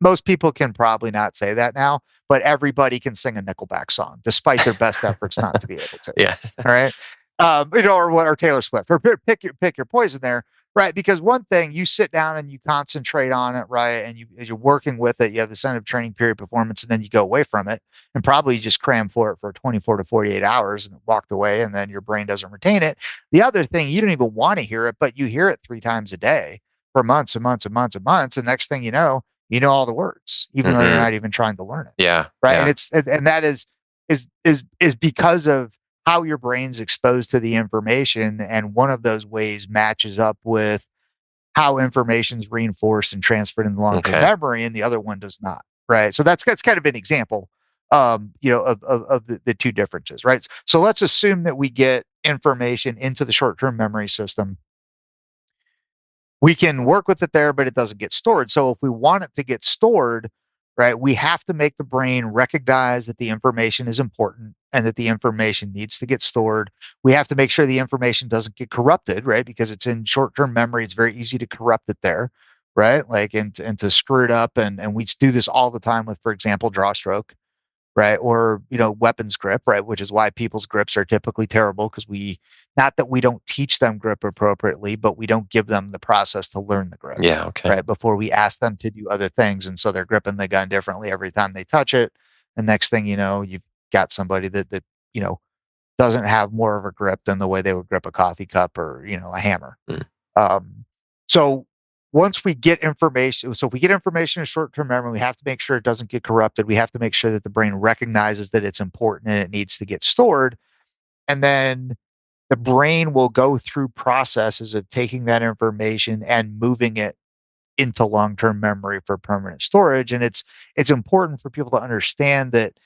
S2: most people can probably not say that now, but everybody can sing a Nickelback song despite their best efforts not to be able to.
S3: Yeah.
S2: All right. Or Taylor Swift, or pick your poison there, right? Because one thing, you sit down and you concentrate on it, right? And as you're working with it, you have the incentive training period performance, and then you go away from it and probably just cram for it for 24 to 48 hours and walked away, and then your brain doesn't retain it. The other thing, you don't even want to hear it, but you hear it 3 times a day for months and months and months and months. And next thing you know all the words, even though you're not even trying to learn it.
S3: Yeah.
S2: Right.
S3: Yeah.
S2: And that is because of how your brain's exposed to the information. And one of those ways matches up with how information's reinforced and transferred in the long-term memory, and the other one does not. Right. So that's kind of an example, of the two differences. Right. So let's assume that we get information into the short-term memory system. We can work with it there, but it doesn't get stored. So if we want it to get stored, right, we have to make the brain recognize that the information is important and that the information needs to get stored. We have to make sure the information doesn't get corrupted, right? Because it's in short-term memory. It's very easy to corrupt it there, right? Like, and to screw it up. And we do this all the time with, for example, draw stroke, right? Or, weapons grip, right? Which is why people's grips are typically terrible, because not that we don't teach them grip appropriately, but we don't give them the process to learn the grip.
S3: Yeah. Okay.
S2: Right. Before we ask them to do other things. And so they're gripping the gun differently every time they touch it. And next thing you know, you've got somebody that doesn't have more of a grip than the way they would grip a coffee cup or, a hammer. So once we get information, if we get information in short-term memory, we have to make sure it doesn't get corrupted. We have to make sure that the brain recognizes that it's important and it needs to get stored. And then the brain will go through processes of taking that information and moving it into long-term memory for permanent storage. And it's important for people to understand that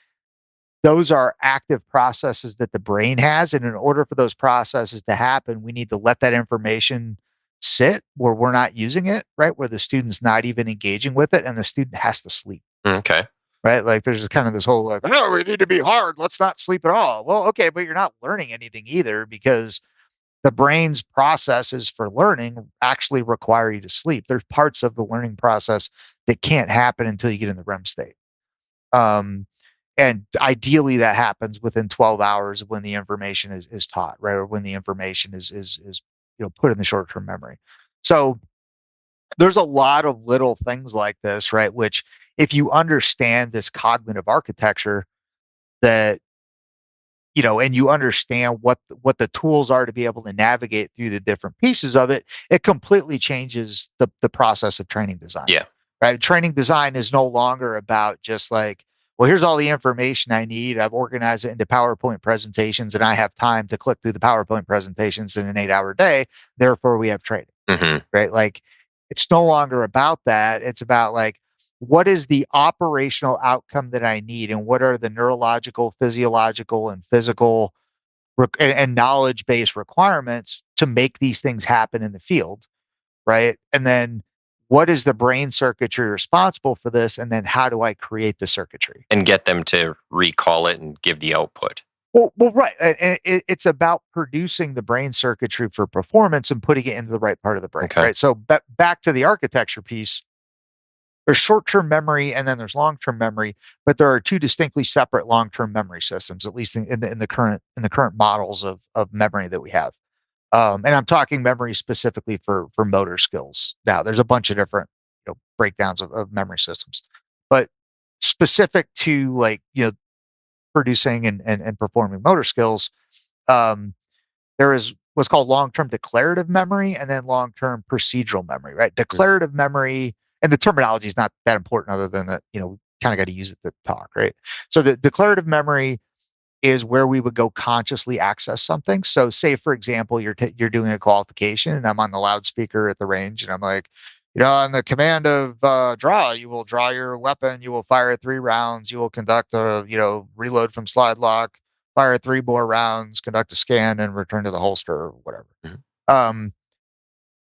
S2: those are active processes that the brain has. And in order for those processes to happen, we need to let that information sit where we're not using it, right? Where the student's not even engaging with it and the student has to sleep.
S3: Okay.
S2: Right. Like there's kind of this whole like, oh, we need to be hard. Let's not sleep at all. Well, okay, but you're not learning anything either, because the brain's processes for learning actually require you to sleep. There's parts of the learning process that can't happen until you get in the REM state. And ideally that happens within 12 hours of when the information is taught, right? Or when the information is put in the short-term memory. So there's a lot of little things like this, right? Which if you understand this cognitive architecture that, and you understand what the tools are to be able to navigate through the different pieces of it, it completely changes the process of training design.
S3: Yeah.
S2: Right. Training design is no longer about just like, well, here's all the information I need. I've organized it into PowerPoint presentations and I have time to click through the PowerPoint presentations in an 8-hour day. Therefore, we have training. Right. Like it's no longer about that. It's about like, what is the operational outcome that I need? And what are the neurological, physiological, and physical and knowledge-based requirements to make these things happen in the field? Right. And then what is the brain circuitry responsible for this? And then how do I create the circuitry?
S3: And get them to recall it and give the output.
S2: Well, right. And it's about producing the brain circuitry for performance and putting it into the right part of the brain.
S3: Okay.
S2: Right. So back to the architecture piece, there's short-term memory and then there's long-term memory, but there are two distinctly separate long-term memory systems, at least in the current models of memory that we have. And I'm talking memory specifically for motor skills. Now, there's a bunch of different breakdowns of memory systems, but specific to like producing and performing motor skills, there is what's called long-term declarative memory and then long-term procedural memory. Right, declarative memory, and the terminology is not that important, other than that kind of got to use it to talk, right? So the declarative memory is where we would go consciously access something. So say, for example, you're doing a qualification and I'm on the loudspeaker at the range and I'm like, on the command of draw, you will draw your weapon, you will fire 3 rounds, you will conduct a, reload from slide lock, fire 3 more rounds, conduct a scan and return to the holster or whatever.
S3: Mhm.
S2: Um,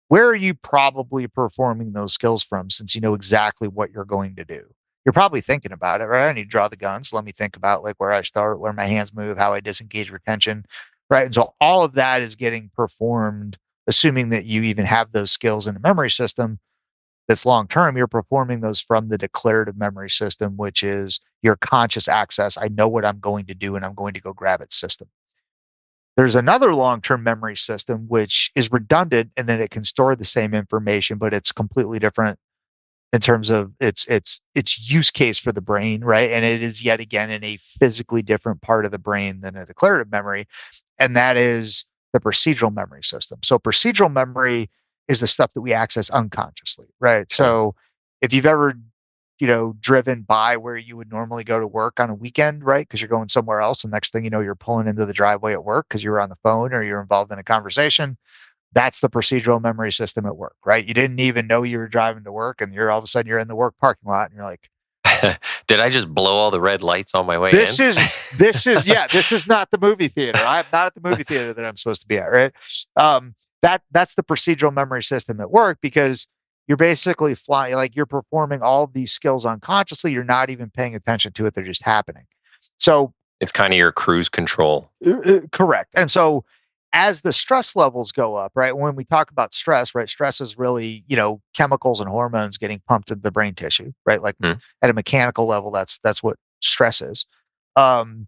S2: where are you probably performing those skills from since you know exactly what you're going to do? You're probably thinking about it, right? I need to draw the guns. Let me think about like where I start, where my hands move, how I disengage retention, right? And so all of that is getting performed, assuming that you even have those skills in a memory system that's long term. You're performing those from the declarative memory system, which is your conscious access. I know what I'm going to do and I'm going to go grab it system. There's another long-term memory system which is redundant and then it can store the same information, but it's completely different in terms of its use case for the brain, right? And it is yet again in a physically different part of the brain than a declarative memory, and that is the procedural memory system. So procedural memory is the stuff that we access unconsciously, right? So if you've ever driven by where you would normally go to work on a weekend, right? Because you're going somewhere else. And next thing you know, you're pulling into the driveway at work because you were on the phone or you're involved in a conversation. That's the procedural memory system at work, right? You didn't even know you were driving to work and you're all of a sudden you're in the work parking lot and you're like,
S3: Did I just blow all the red lights on my way
S2: this
S3: in?
S2: this is not the movie theater. I'm not at the movie theater that I'm supposed to be at, right? That's the procedural memory system at work because you're basically flying, like you're performing all of these skills unconsciously. You're not even paying attention to it. They're just happening. So
S3: It's kind of your cruise control.
S2: correct. And so as the stress levels go up, right? When we talk about stress, right? Stress is really, chemicals and hormones getting pumped into the brain tissue, right? Like
S3: Hmm.
S2: at a mechanical level, that's what stress is. Um,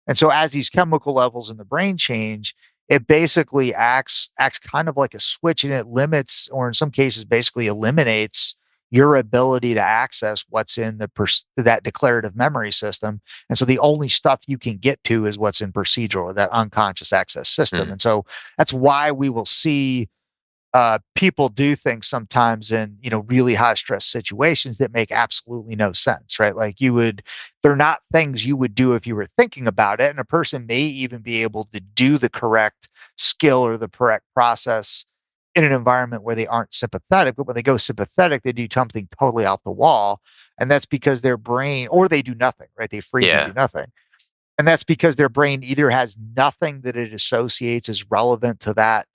S2: and so as these chemical levels in the brain change, it basically acts kind of like a switch and it limits, or in some cases, basically eliminates your ability to access what's in that declarative memory system. And so the only stuff you can get to is what's in procedural or that unconscious access system.
S3: Hmm.
S2: And so that's why we will see people do things sometimes in really high stress situations that make absolutely no sense, right? Like they're not things you would do if you were thinking about it, and a person may even be able to do the correct skill or the correct process in an environment where they aren't sympathetic, but when they go sympathetic they do something totally off the wall, and that's because their brain, or they do nothing, right? They freeze and
S3: Yeah.
S2: do nothing, and that's because their brain either has nothing that it associates as relevant to that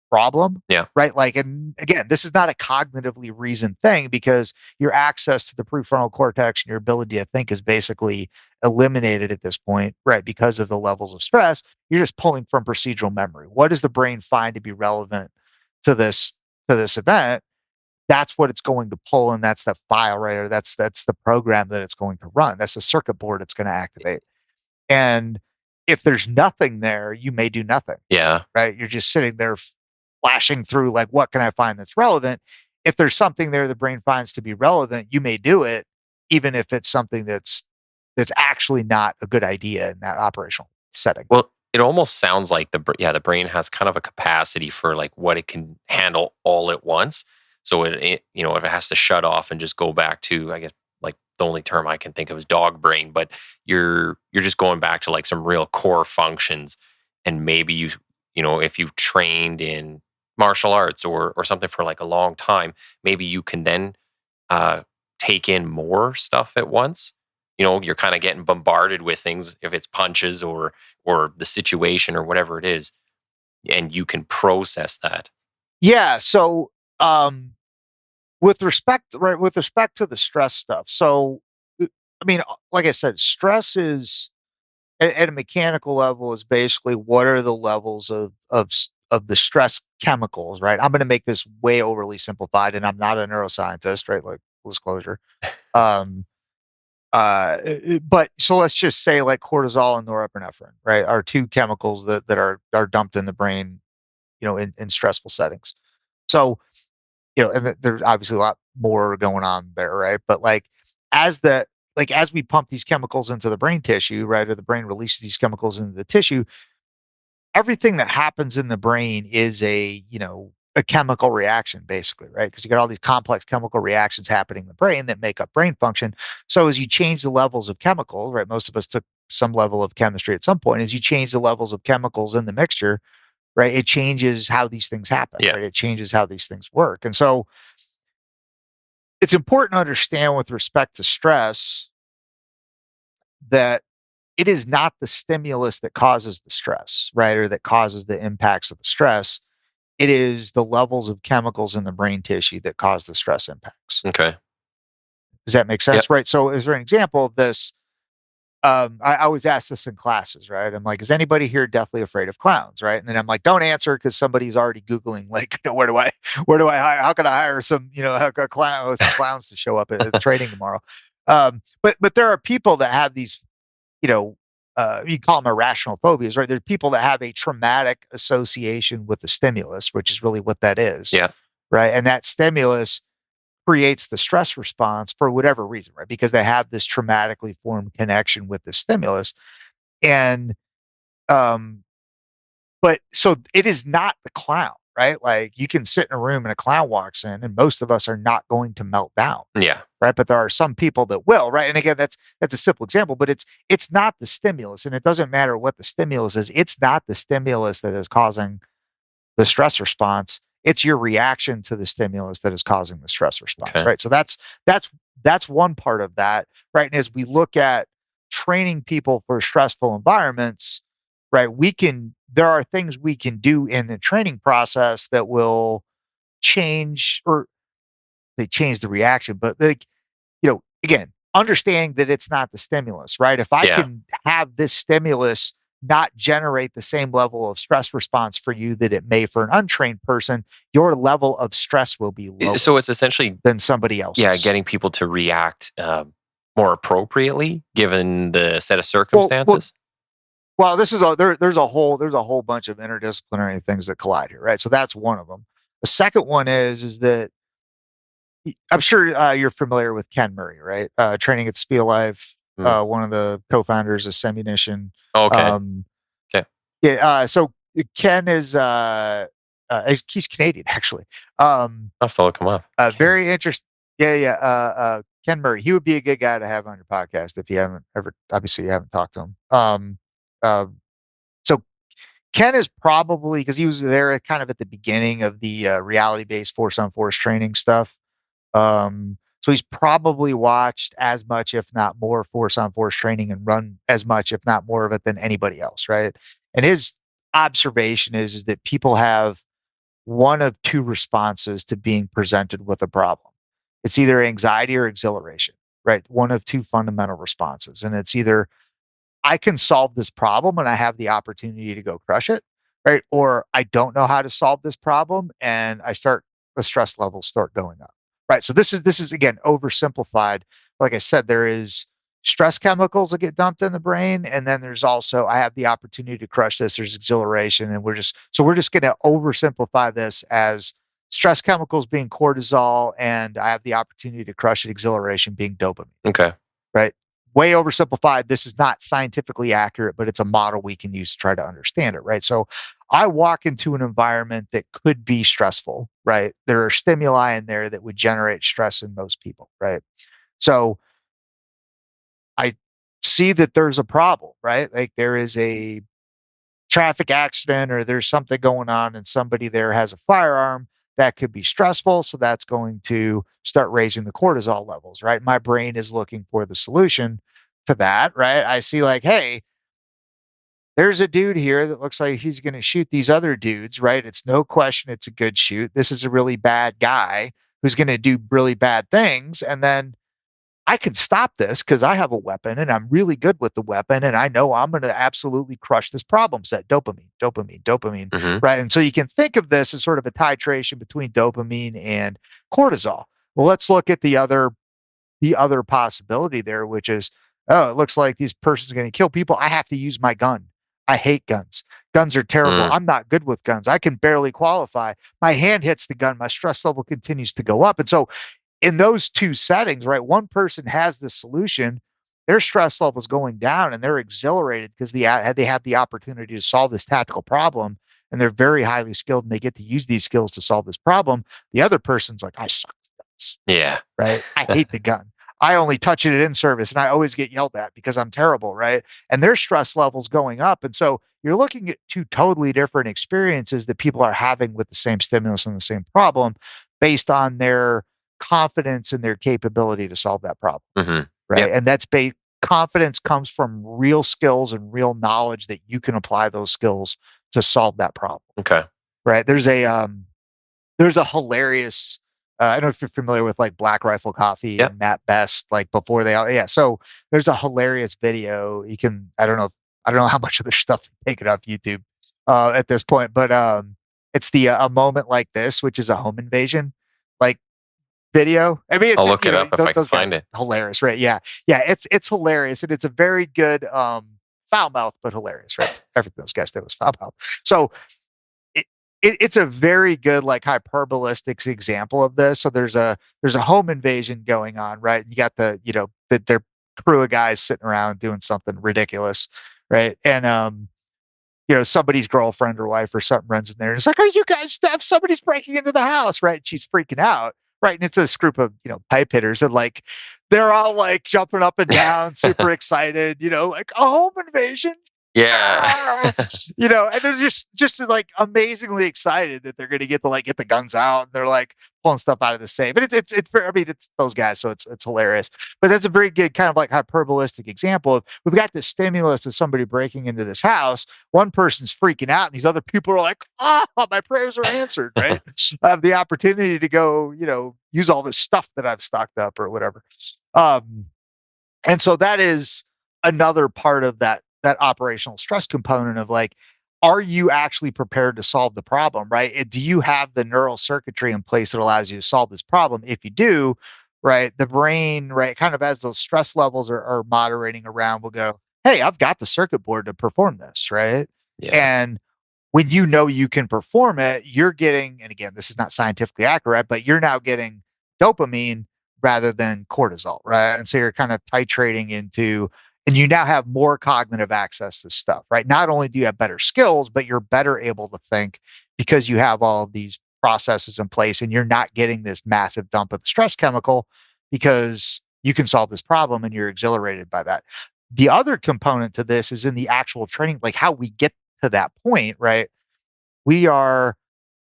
S2: problem,
S3: Yeah.
S2: right? Like, and again, this is not a cognitively reasoned thing because your access to the prefrontal cortex and your ability to think is basically eliminated at this point, right? Because of the levels of stress, you're just pulling from procedural memory. What does the brain find to be relevant to this event? That's what it's going to pull, and that's the file, right? Or that's the program that it's going to run. That's the circuit board it's going to activate. And if there's nothing there, you may do nothing,
S3: Yeah.
S2: right? You're just sitting there flashing through like, what can I find that's relevant? If there's something there the brain finds to be relevant, you may do it, even if it's something that's actually not a good idea in that operational setting.
S3: Well, it almost sounds like the brain has kind of a capacity for like what it can handle all at once. So if it has to shut off and just go back to, I guess, like the only term I can think of is dog brain, but you're just going back to like some real core functions, and maybe if you've trained in martial arts or something for like a long time, maybe you can then uh, take in more stuff at once. You're kind of getting bombarded with things, if it's punches or the situation or whatever it is, and you can process that.
S2: Yeah. So, with respect to the stress stuff. So, I mean, like I said, stress is at a mechanical level is basically what are the levels of the stress chemicals, right? I'm going to make this way overly simplified, and I'm not a neuroscientist, right? Like disclosure. Um, but so let's just say like cortisol and norepinephrine, right, are two chemicals that are dumped in the brain, in stressful settings. So, and there's obviously a lot more going on there, right? But as the as we pump these chemicals into the brain tissue, right, or the brain releases these chemicals into the tissue, everything that happens in the brain is a a chemical reaction, basically, right? Because you got all these complex chemical reactions happening in the brain that make up brain function. So as you change the levels of chemicals, right? Most of us took some level of chemistry at some point. As you change the levels of chemicals in the mixture, right? It changes how these things happen,
S3: Yeah.
S2: right? It changes how these things work. And so it's important to understand with respect to stress that it is not the stimulus that causes the stress, right? Or that causes the impacts of the stress. It is the levels of chemicals in the brain tissue that cause the stress impacts.
S3: Okay.
S2: Does that make
S3: Yep.
S2: sense? Right. So, is there an example of this? I always ask this in classes, right? I'm like, is anybody here deathly afraid of clowns? Right. And then I'm like, don't answer because somebody's already Googling, like, where do I hire, how can I hire some, some clowns to show up at training tomorrow? But there are people that have these, you call them irrational phobias, right? There's people that have a traumatic association with the stimulus, which is really what that is.
S3: Yeah.
S2: Right. And that stimulus creates the stress response for whatever reason, right? Because they have this traumatically formed connection with the stimulus. And, um, but so it is not the clown, right? Like you can sit in a room and a clown walks in, and most of us are not going to melt down,
S3: Yeah.
S2: right? But there are some people that will, right? And again, that's a simple example, but it's not the stimulus, and it doesn't matter what the stimulus is. It's not the stimulus that is causing the stress response. It's your reaction to the stimulus that is causing the stress response,
S3: Okay.
S2: right? So that's one part of that, right? And as we look at training people for stressful environments, right, there are things we can do in the training process that will change, or they change the reaction, but like, again, understanding that it's not the stimulus, right? If I
S3: Yeah.
S2: can have this stimulus not generate the same level of stress response for you that it may for an untrained person, your level of stress will be lower
S3: So it's essentially,
S2: than somebody else's.
S3: getting people to react more appropriately given the set of
S2: Well,
S3: circumstances.
S2: this is there's a whole bunch of interdisciplinary things that collide here, right? So that's one of them. The second one is that I'm sure you're familiar with Ken Murray, right? Training at Speed of Life, one of the co-founders of Semunition.
S3: Oh, okay. Okay.
S2: Yeah. So Ken is he's Canadian, actually.
S3: I'll have to look him up. Okay.
S2: Very interesting. Yeah, yeah. Ken Murray. He would be a good guy to have on your podcast if you haven't ever. Obviously, you haven't talked to him. So Ken is probably, because he was there kind of at the beginning of the reality-based force on force training stuff. So he's probably watched as much, if not more, force on force training and run as much, if not more of it than anybody else, right? And his observation is that people have one of two responses to being presented with a problem. It's either anxiety or exhilaration, right? One of two fundamental responses. And it's either I can solve this problem and I have the opportunity to go crush it, right? Or I don't know how to solve this problem and the stress levels start going up. Right. So this is again oversimplified. Like I said, there is stress chemicals that get dumped in the brain, and then there's also I have the opportunity to crush this. There's exhilaration, and we're just going to oversimplify this as stress chemicals being cortisol, and I have the opportunity to crush it. Exhilaration being dopamine.
S3: Okay.
S2: Right. Way oversimplified. This is not scientifically accurate, but it's a model we can use to try to understand it. Right. So I walk into an environment that could be stressful, right? There are stimuli in there that would generate stress in most people, right? So I see that there's a problem, right? Like there is a traffic accident or there's something going on and somebody there has a firearm that could be stressful. So that's going to start raising the cortisol levels, right? My brain is looking for the solution to that, right? I see like, hey, there's a dude here that looks like he's going to shoot these other dudes, right? It's no question it's a good shoot. This is a really bad guy who's going to do really bad things. And then I can stop this because I have a weapon and I'm really good with the weapon. And I know I'm going to absolutely crush this problem set. Dopamine, dopamine, dopamine,
S3: Mm-hmm.
S2: right? And so you can think of this as sort of a titration between dopamine and cortisol. Well, let's look at the other possibility there, which is, oh, it looks like this person's going to kill people. I have to use my gun. I hate guns. Guns are terrible. I'm not good with guns. I can barely qualify. My hand hits the gun. My stress level continues to go up. And so in those two settings, right, one person has the solution, their stress level is going down and they're exhilarated because they have the opportunity to solve this tactical problem. and they're very highly skilled and they get to use these skills to solve this problem. The other person's like, I suck at guns,
S3: Yeah.
S2: right? I hate the gun. I only touch it in service and I always get yelled at because I'm terrible, right? And their stress levels going up. And so you're looking at two totally different experiences that people are having with the same stimulus and the same problem based on their confidence and their capability to solve that problem, right?
S3: Yep.
S2: And that's confidence comes from real skills and real knowledge that you can apply those skills to solve that problem.
S3: Okay.
S2: Right. There's a hilarious, I don't know if you're familiar with like Black Rifle Coffee
S3: Yep.
S2: and Matt Best, like before they all, yeah. So there's a hilarious video. You can, I don't know how much of their stuff to take it off YouTube at this point, but it's the A Moment Like This, which is a home invasion like video. I mean, it's
S3: I'll look it up if I can
S2: those guys
S3: find it.
S2: are hilarious, right? Yeah, yeah. It's hilarious, and it's a very good foul mouth, but hilarious, right? Everything those guys did was foul mouth. So it's a very good like hyperbolistic example of this. So there's a home invasion going on, right? You got their crew of guys sitting around doing something ridiculous, right? And somebody's girlfriend or wife or something runs in there and it's like, "Are you guys Steph? Somebody's breaking into the house," right? And she's freaking out, right? And it's this group of pipe hitters and like they're all like jumping up and down, super excited, like a home invasion.
S3: Yeah.
S2: And they're just like amazingly excited that they're going to get the guns out and they're like pulling stuff out of the safe. And it's very, I mean, it's those guys, so it's hilarious. But that's a very good kind of like hyperbolistic example of we've got this stimulus of somebody breaking into this house. One person's freaking out, and these other people are like, my prayers are answered, right? I have the opportunity to go, use all this stuff that I've stocked up or whatever. And so that is another part of that operational stress component of like, are you actually prepared to solve the problem, right? Do you have the neural circuitry in place that allows you to solve this problem? If you do, right, the brain, right, kind of as those stress levels are moderating around, will go, hey, I've got the circuit board to perform this, right?
S3: Yeah.
S2: And when you can perform it, you're getting, and again, this is not scientifically accurate, but you're now getting dopamine rather than cortisol, right? And so you're kind of titrating into, and you now have more cognitive access to stuff, right? Not only do you have better skills, but you're better able to think because you have all of these processes in place and you're not getting this massive dump of the stress chemical because you can solve this problem and you're exhilarated by that. The other component to this is in the actual training, like how we get to that point, right? We are,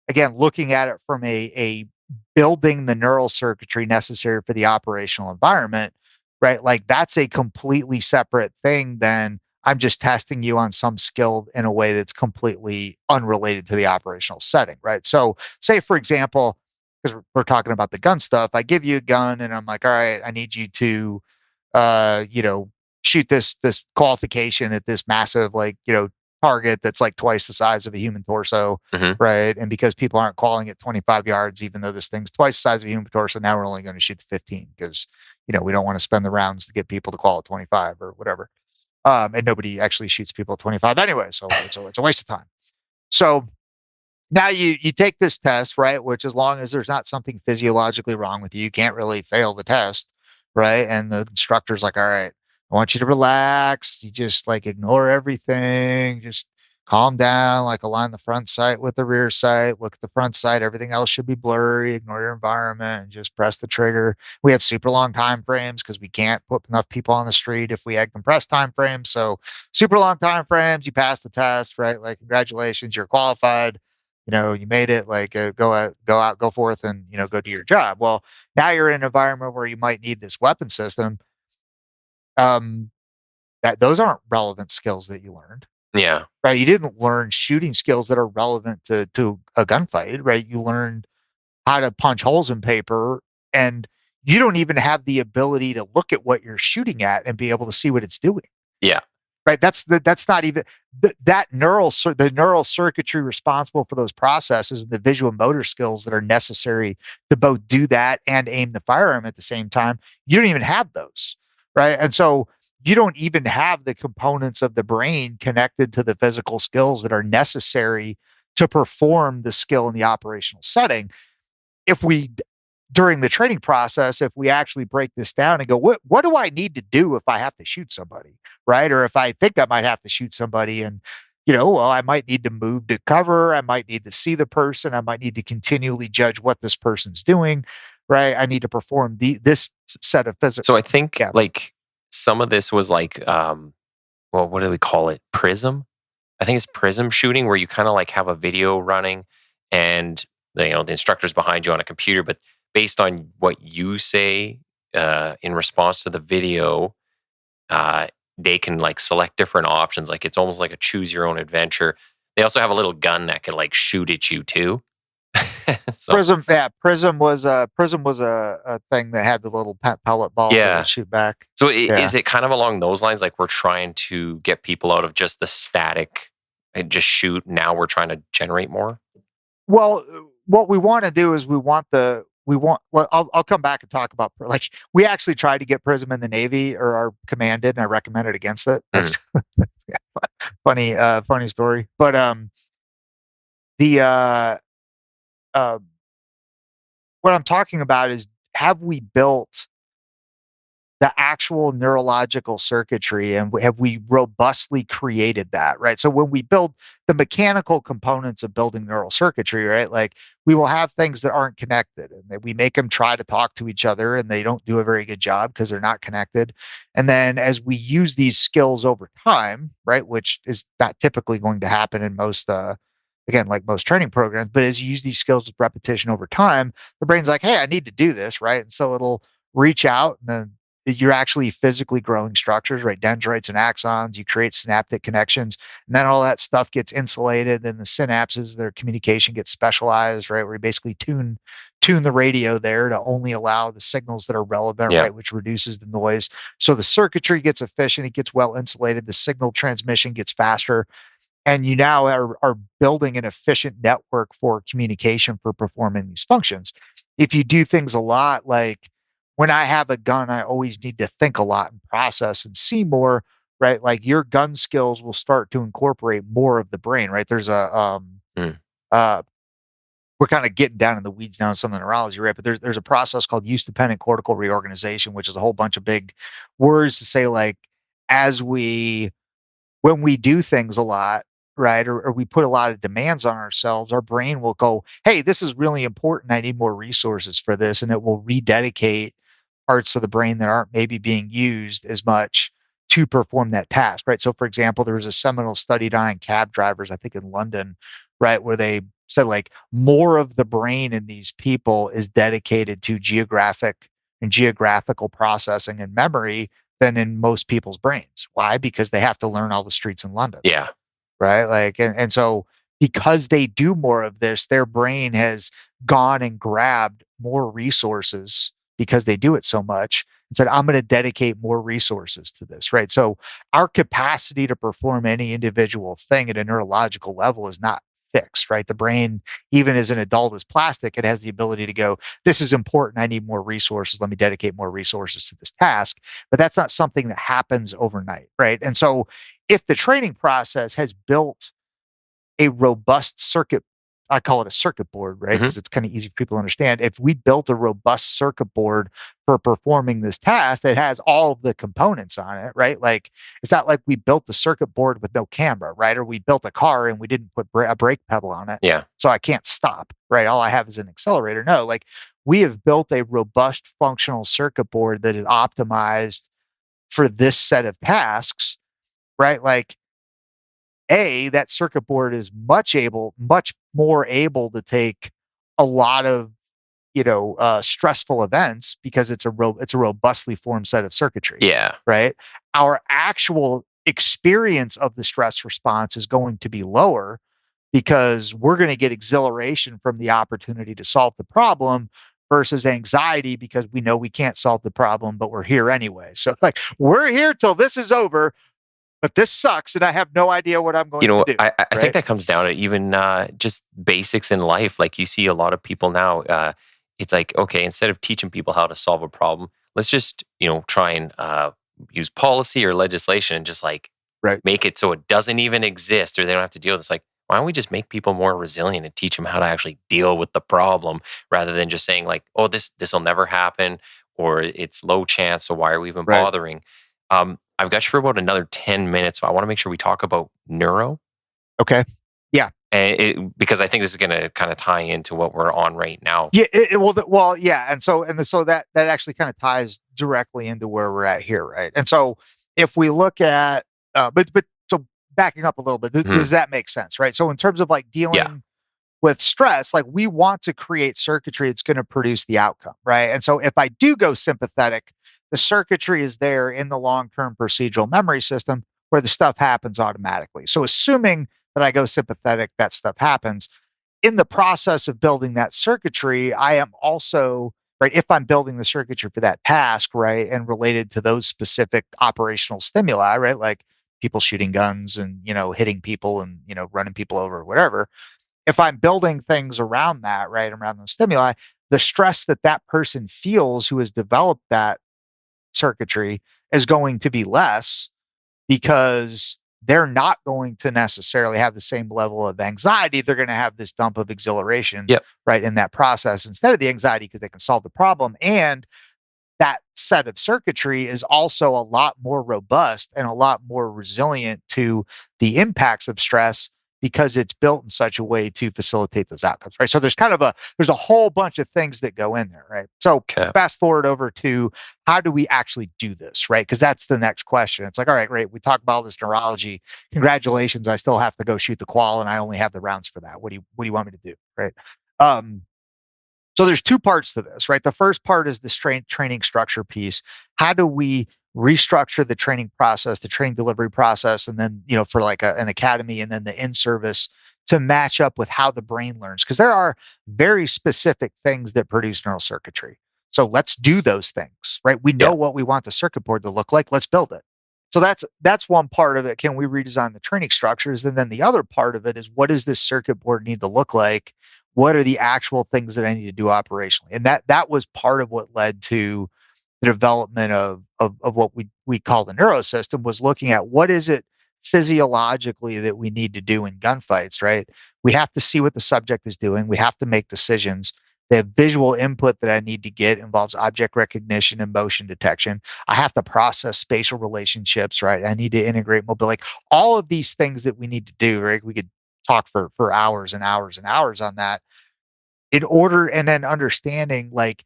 S2: again, looking at it from a building the neural circuitry necessary for the operational environment, right? Like that's a completely separate thing than I'm just testing you on some skill in a way that's completely unrelated to the operational setting, right? So say, for example, because we're talking about the gun stuff, I give you a gun and I'm like, all right, I need you to, shoot this qualification at this massive, target that's like twice the size of a human torso, right? And because people aren't calling it 25 yards, even though this thing's twice the size of a human torso, now we're only going to shoot the 15 because we don't want to spend the rounds to get people to call it 25 or whatever. And nobody actually shoots people at 25 anyway, so it's a waste of time. So now you take this test, right? Which, as long as there's not something physiologically wrong with you, you can't really fail the test, right? And the instructor's like, all right, I want you to relax. You just like ignore everything. Just calm down, like align the front sight with the rear sight. Look at the front sight. Everything else should be blurry. Ignore your environment and just press the trigger. We have super long time frames because we can't put enough people on the street if we had compressed time frames. So super long time frames, you pass the test, right? Like, congratulations, you're qualified. You made it. Like, go forth and go do your job. Well, now you're in an environment where you might need this weapon system. That those aren't relevant skills that you learned.
S3: Yeah.
S2: Right. You didn't learn shooting skills that are relevant to a gunfight, right? You learned how to punch holes in paper, and you don't even have the ability to look at what you're shooting at and be able to see what it's doing.
S3: Yeah.
S2: Right. That's not even the neural circuitry responsible for those processes and the visual motor skills that are necessary to both do that and aim the firearm at the same time. You don't even have those. Right. And so you don't even have the components of the brain connected to the physical skills that are necessary to perform the skill in the operational setting. During the training process, if we actually break this down and go, what do I need to do if I have to shoot somebody? Right. Or if I think I might have to shoot somebody, and, I might need to move to cover. I might need to see the person. I might need to continually judge what this person's doing, right? I need to perform this set of physical.
S3: So I think
S2: Yeah.
S3: like some of this was like, well, what do we call it? Prism? I think it's prism shooting where you kind of like have a video running and the instructor's behind you on a computer, but based on what you say in response to the video, they can like select different options. Like it's almost like a choose your own adventure. They also have a little gun that can like shoot at you too. So
S2: Prism was a thing that had the little pellet balls that
S3: yeah.
S2: would shoot back.
S3: So
S2: Yeah.
S3: is it kind of along those lines? Like we're trying to get people out of just the static and just shoot. Now we're trying to generate more.
S2: Well, what we want to do is I'll come back and talk about, like, we actually tried to get Prism in the Navy, or our command did, and I recommended against it. That's funny story. But the what I'm talking about is, have we built the actual neurological circuitry, and have we robustly created that, right? So when we build the mechanical components of building neural circuitry, right, like, we will have things that aren't connected, and we make them try to talk to each other, and they don't do a very good job because they're not connected. And then as we use these skills over time, right, which is not typically going to happen in most again, like most training programs, but as you use these skills with repetition over time, the brain's like, hey, I need to do this, right? And so it'll reach out, and then you're actually physically growing structures, right? Dendrites and axons, you create synaptic connections, and then all that stuff gets insulated. Then the synapses, their communication gets specialized, right? Where you basically tune the radio there to only allow the signals that are relevant,
S3: Yeah.
S2: right? Which reduces the noise. So the circuitry gets efficient, it gets well insulated, the signal transmission gets faster, and you now are building an efficient network for communication for performing these functions. If you do things a lot, like, when I have a gun, I always need to think a lot and process and see more, right? Like, your gun skills will start to incorporate more of the brain, right? There's uh, we're kind of getting down in the weeds now in some of the neurology, right? But there's a process called use-dependent cortical reorganization, which is a whole bunch of big words to say, like, as when we do things a lot, right, or we put a lot of demands on ourselves, our brain will go, hey, this is really important. I need more resources for this. And it will rededicate parts of the brain that aren't maybe being used as much to perform that task, right? So, for example, there was a seminal study done on cab drivers, I think in London, right, where they said, like, more of the brain in these people is dedicated to geographical processing and memory than in most people's brains. Why? Because they have to learn all the streets in London,
S3: Yeah.
S2: right? Like, and so because they do more of this, their brain has gone and grabbed more resources because they do it so much, and said, I'm going to dedicate more resources to this, right? So our capacity to perform any individual thing at a neurological level is not fixed, right? The brain, even as an adult, is plastic. It has the ability to go, this is important. I need more resources. Let me dedicate more resources to this task. But that's not something that happens overnight, right? And so if the training process has built a robust circuit, I call it a circuit board, right?
S3: Mhm.
S2: Because it's kind of easy for people to understand. If we built a robust circuit board for performing this task that has all of the components on it, right? Like, it's not like we built the circuit board with no camera, right? Or we built a car and we didn't put a brake pedal on it,
S3: Yeah.
S2: so I can't stop, right? All I have is an accelerator. No, like, we have built a robust functional circuit board that is optimized for this set of tasks, right? Like, that circuit board is much more able to take a lot of, stressful events, because it's a robustly formed set of circuitry,
S3: Yeah.
S2: right? Our actual experience of the stress response is going to be lower, because we're going to get exhilaration from the opportunity to solve the problem, versus anxiety because we know we can't solve the problem, but we're here anyway. So, like, we're here till this is over, but this sucks and I have no idea what I'm going to do.
S3: I think
S2: Right?
S3: that comes down to even just basics in life. Like you see a lot of people now, it's like, okay, instead of teaching people how to solve a problem, let's just, try and use policy or legislation and just like
S2: Right.
S3: make it so it doesn't even exist or they don't have to deal with it. It's like, why don't we just make people more resilient and teach them how to actually deal with the problem rather than just saying like, oh, this will never happen or it's low chance, so why are we even
S2: Right.
S3: bothering? I've got you for about another 10 minutes, so I want to make sure we talk about NURO.
S2: Okay.
S3: And because I think this is going to kind of tie into what we're on right now.
S2: Yeah. Yeah. And so that actually kind of ties directly into where we're at here, right? And so if we look at, so backing up a little bit,
S3: Mhm.
S2: does that make sense, right? So in terms of like dealing with stress, like we want to create circuitry that's going to produce the outcome, right? And so if I do go sympathetic, the circuitry is there in the long-term procedural memory system where the stuff happens automatically. So assuming that I go sympathetic, that stuff happens. In the process of building that circuitry, I am also, right, if I'm building the circuitry for that task, right, and related to those specific operational stimuli, right, like people shooting guns and, hitting people and, running people over or whatever, if I'm building things around that, right, around those stimuli, the stress that that person feels who has developed that circuitry is going to be less because they're not going to necessarily have the same level of anxiety. They're going to have this dump of exhilaration,
S3: Yep.
S2: right, in that process instead of the anxiety because they can solve the problem. And that set of circuitry is also a lot more robust and a lot more resilient to the impacts of stress because it's built in such a way to facilitate those outcomes, right? So there's a whole bunch of things that go in there, right? So
S3: Okay.
S2: fast forward over to how do we actually do this, right? Because that's the next question. It's like, all right, great. We talked about all this neurology. Congratulations, I still have to go shoot the qual, and I only have the rounds for that. What do you want me to do, right? So there's two parts to this, right? The first part is the training structure piece. How do we restructure the training process, the training delivery process, and then, for like an academy and then the in-service to match up with how the brain learns? Because there are very specific things that produce neural circuitry. So let's do those things, right? We know
S3: Yeah.
S2: what we want the circuit board to look like. Let's build it. So that's one part of it. Can we redesign the training structures? And then the other part of it is what does this circuit board need to look like? What are the actual things that I need to do operationally? And that was part of what led to the development of what we call the NURO system, was looking at what is it physiologically that we need to do in gunfights, right? We have to see what the subject is doing. We have to make decisions. The visual input that I need to get involves object recognition and motion detection. I have to process spatial relationships, right? I need to integrate mobility. Like all of these things that we need to do, right? We could talk for hours and hours and hours on that in order, and then understanding like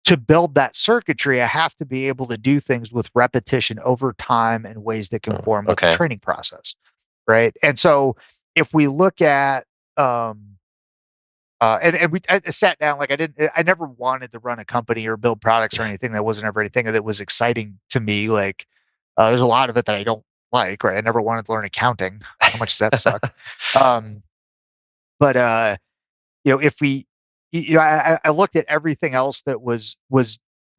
S2: to build that circuitry, I have to be able to do things with repetition over time in ways that conform with the
S3: Okay.
S2: training process, right? And so if we look at I sat down, like I never wanted to run a company or build products or anything. That wasn't ever anything that was exciting to me. Like there's a lot of it that I don't like, right? I never wanted to learn accounting. How much does that suck? Um, but if we, I looked at everything else that was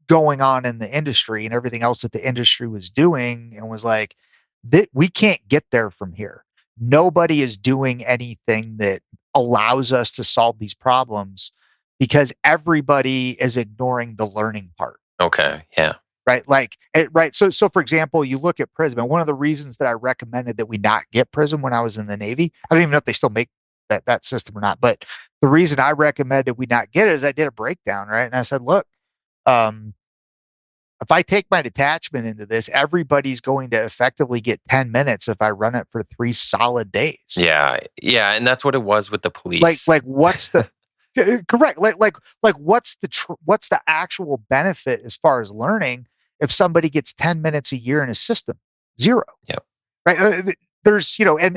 S2: going on in the industry and everything else that the industry was doing, and was like, that we can't get there from here. Nobody is doing anything that allows us to solve these problems because everybody is ignoring the learning part.
S3: Okay. Yeah.
S2: Right. Right. So for example, you look at Prism, and one of the reasons that I recommended that we not get Prism when I was in the Navy, I don't even know if they still make that system or not, but the reason I recommended we not get it is I did a breakdown, right? And I said, look, if I take my detachment into this, everybody's going to effectively get 10 minutes if I run it for 3 solid days.
S3: Yeah. Yeah. And that's what it was with the police.
S2: Like what's the correct? Like what's the actual benefit as far as learning if somebody gets 10 minutes a year in a system? 0.
S3: Yep.
S2: Right. There's, and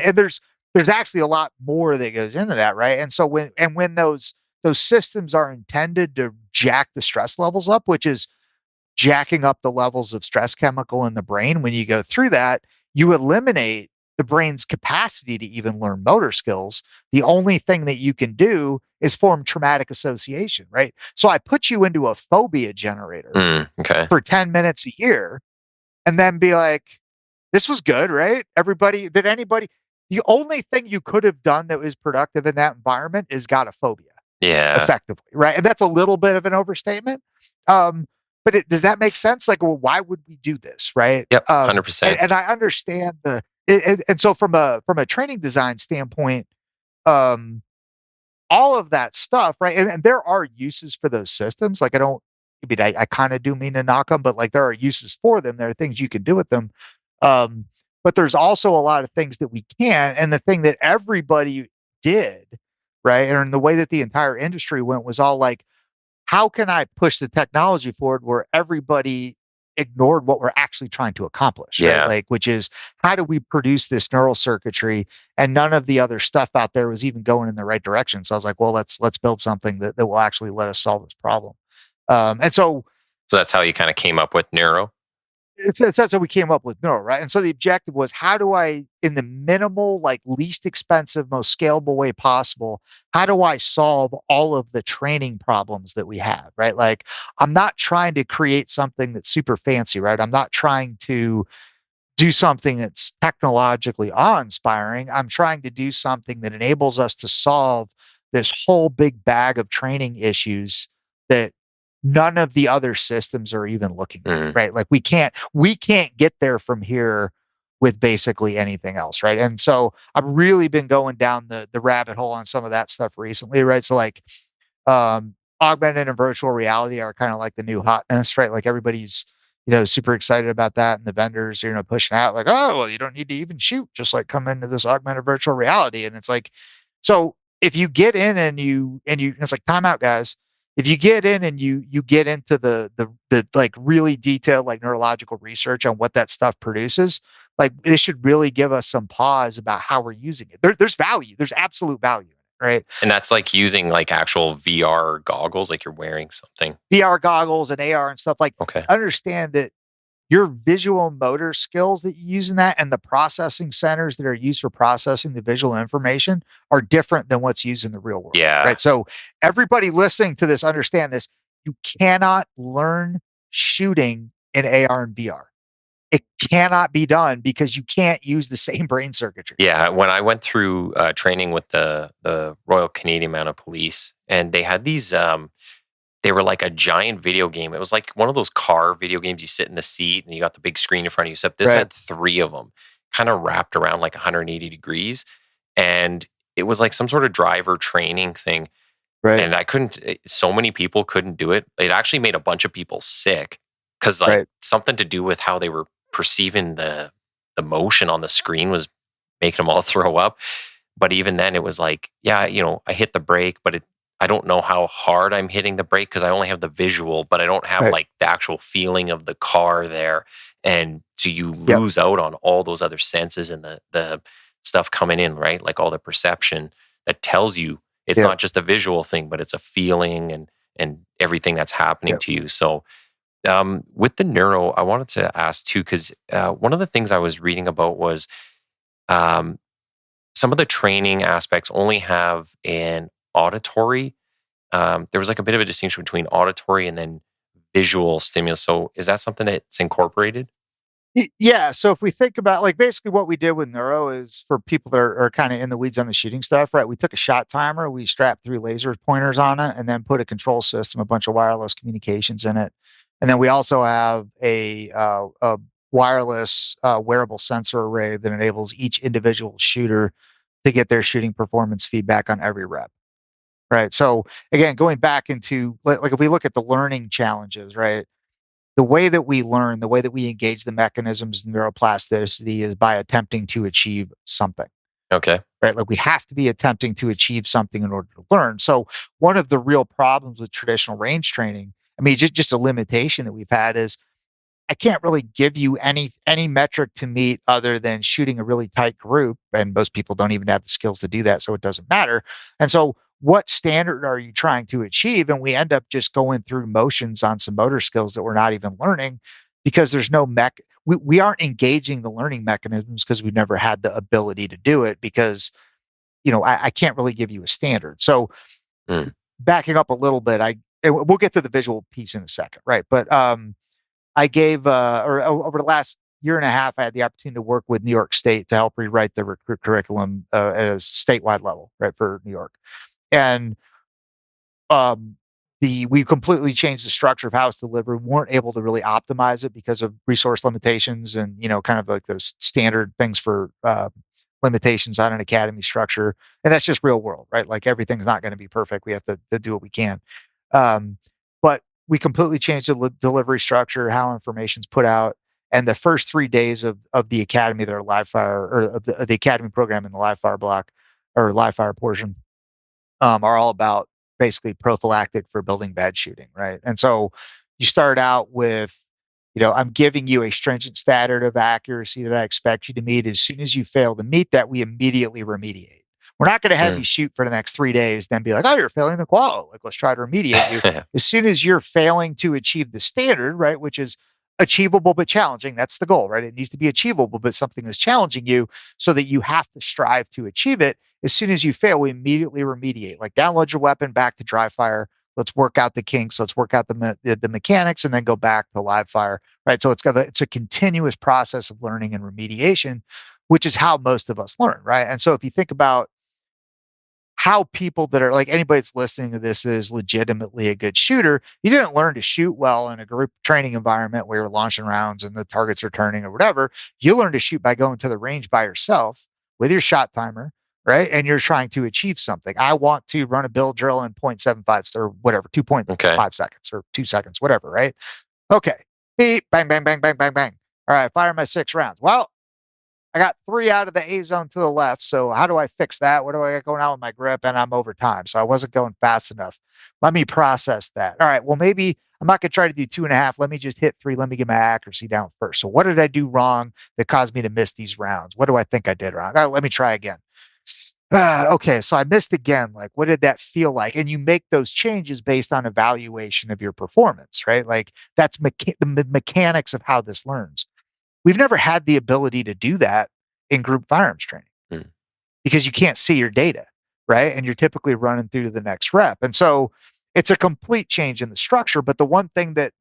S2: there's actually a lot more that goes into that, right? And so when those systems are intended to jack the stress levels up, which is jacking up the levels of stress chemical in the brain, when you go through that, you eliminate the brain's capacity to even learn motor skills. The only thing that you can do is form traumatic association, right? So I put you into a phobia generator
S3: Okay.
S2: for 10 minutes a year and then be like, this was good, right? The only thing you could have done that was productive in that environment is got a phobia.
S3: Yeah.
S2: Effectively, right? And that's a little bit of an overstatement. But does that make sense? Like, well, why would we do this, right?
S3: Yep. 100%.
S2: And I understand and so from a training design standpoint, all of that stuff, right? And there are uses for those systems. Like, I kind of do mean to knock them, but like there are uses for them. There are things you can do with them. but there's also a lot of things that we can't. And the thing that everybody did, right, and the way that the entire industry went was all like, how can I push the technology forward where everybody ignored what we're actually trying to accomplish, right?
S3: Yeah.
S2: Like, which is how do we produce this neural circuitry? And none of the other stuff out there was even going in the right direction. So I was like, well, let's build something that will actually let us solve this problem. And so
S3: that's how you kind of came up with NURO.
S2: that's how we came up with NURO, right? And so the objective was, how do I, in the minimal, like least expensive, most scalable way possible, how do I solve all of the training problems that we have, right? Like, I'm not trying to create something that's super fancy, right? I'm not trying to do something that's technologically awe-inspiring. I'm trying to do something that enables us to solve this whole big bag of training issues that none of the other systems are even looking at, right? Like we can't get there from here with basically anything else, right? And so I've really been going down the rabbit hole on some of that stuff recently, right? So like augmented and virtual reality are kind of like the new hotness, right? Like everybody's super excited about that, and the vendors pushing out like, oh well, you don't need to even shoot, just like come into this augmented virtual reality. And it's like, so if you get in and you it's like, time out, guys. If you get in and you get into the like really detailed like neurological research on what that stuff produces, like it should really give us some pause about how we're using it. There's value. There's absolute value in it, right?
S3: And that's like using like actual VR goggles, like you're wearing something.
S2: VR goggles and AR and stuff. Like,
S3: okay.
S2: Understand that your visual motor skills that you use in that and the processing centers that are used for processing the visual information are different than what's used in the real world.
S3: Yeah.
S2: Right. So everybody listening to this, understand this. You cannot learn shooting in AR and VR. It cannot be done because you can't use the same brain circuitry.
S3: Yeah. When I went through training with the Royal Canadian Mounted Police, and they had these they were like a giant video game. It was like one of those car video games. You sit in the seat and you got the big screen in front of you. Except this had 3 of them kind of wrapped around like 180 degrees. And it was like some sort of driver training thing.
S2: Right.
S3: And I couldn't, so many people couldn't do it. It actually made a bunch of people sick because like something to do with how they were perceiving the motion on the screen was making them all throw up. But even then it was like, yeah, I hit the brake, but I don't know how hard I'm hitting the brake because I only have the visual, but I don't have like the actual feeling of the car there. And so you lose out on all those other senses and the stuff coming in, right? Like all the perception that tells you it's not just a visual thing, but it's a feeling and everything that's happening to you. So with the NURO, I wanted to ask too, because one of the things I was reading about was some of the training aspects only have an auditory. There was like a bit of a distinction between auditory and then visual stimulus. So is that something that's incorporated?
S2: Yeah. So if we think about like basically what we did with NURO is for people that are kind of in the weeds on the shooting stuff, right? We took a shot timer, we strapped 3 laser pointers on it, and then put a control system, a bunch of wireless communications in it. And then we also have a wireless wearable sensor array that enables each individual shooter to get their shooting performance feedback on every rep. Right. So again, going back into like if we look at the learning challenges, right? The way that we learn, the way that we engage the mechanisms in neuroplasticity is by attempting to achieve something.
S3: Okay.
S2: Right. Like we have to be attempting to achieve something in order to learn. So one of the real problems with traditional range training, I mean, just a limitation that we've had is I can't really give you any metric to meet other than shooting a really tight group. And most people don't even have the skills to do that. So it doesn't matter. And so what standard are you trying to achieve? And we end up just going through motions on some motor skills that we're not even learning because there's no we aren't engaging the learning mechanisms because we've never had the ability to do it because, I can't really give you a standard. So backing up a little bit, and we'll get to the visual piece in a second. Right. But, I gave, or over the last year and a half, I had the opportunity to work with New York State to help rewrite the recruit curriculum at a statewide level, right, for New York. And we completely changed the structure of how it's delivered. We weren't able to really optimize it because of resource limitations and kind of like those standard things for limitations on an academy structure. And that's just real world, right? Like everything's not going to be perfect. We have to do what we can. But we completely changed the delivery structure, how information's put out. And the first 3 days of the academy, their live fire, or of the academy program in the live fire block or live fire portion, are all about basically prophylactic for building bad shooting, right? And so you start out with, I'm giving you a stringent standard of accuracy that I expect you to meet. As soon as you fail to meet that, we immediately remediate. We're not going to have you shoot for the next 3 days, then be like, oh, you're failing the qual. Like, let's try to remediate you. As soon as you're failing to achieve the standard, right, which is achievable but challenging, that's the goal, right? It needs to be achievable, but something that's challenging you so that you have to strive to achieve it. As soon as you fail, we immediately remediate. Like, download your weapon back to dry fire. Let's work out the kinks. Let's work out the mechanics, and then go back to live fire, right? So it's a continuous process of learning and remediation, which is how most of us learn, right? And so if you think about how people that are like, anybody that's listening to this is legitimately a good shooter, you didn't learn to shoot well in a group training environment where you're launching rounds and the targets are turning or whatever. You learn to shoot by going to the range by yourself with your shot timer, right? And you're trying to achieve something. I want to run a bill drill in 0.75 or whatever, 2.5 seconds or 2 seconds, whatever, right? Okay. Beep, bang, bang, bang, bang, bang, bang. All right, fire my 6 rounds. Well, I got 3 out of the A zone to the left. So how do I fix that? What do I got going on with my grip? And I'm over time. So I wasn't going fast enough. Let me process that. All right. Well, maybe I'm not going to try to do 2.5. Let me just hit 3. Let me get my accuracy down first. So what did I do wrong that caused me to miss these rounds? What do I think I did wrong? All right, let me try again. Okay. So I missed again. Like, what did that feel like? And you make those changes based on evaluation of your performance, right? Like, that's the mechanics of how this learns. We've never had the ability to do that in group firearms training because you can't see your data, right? And you're typically running through to the next rep. And so it's a complete change in the structure. But the one thing that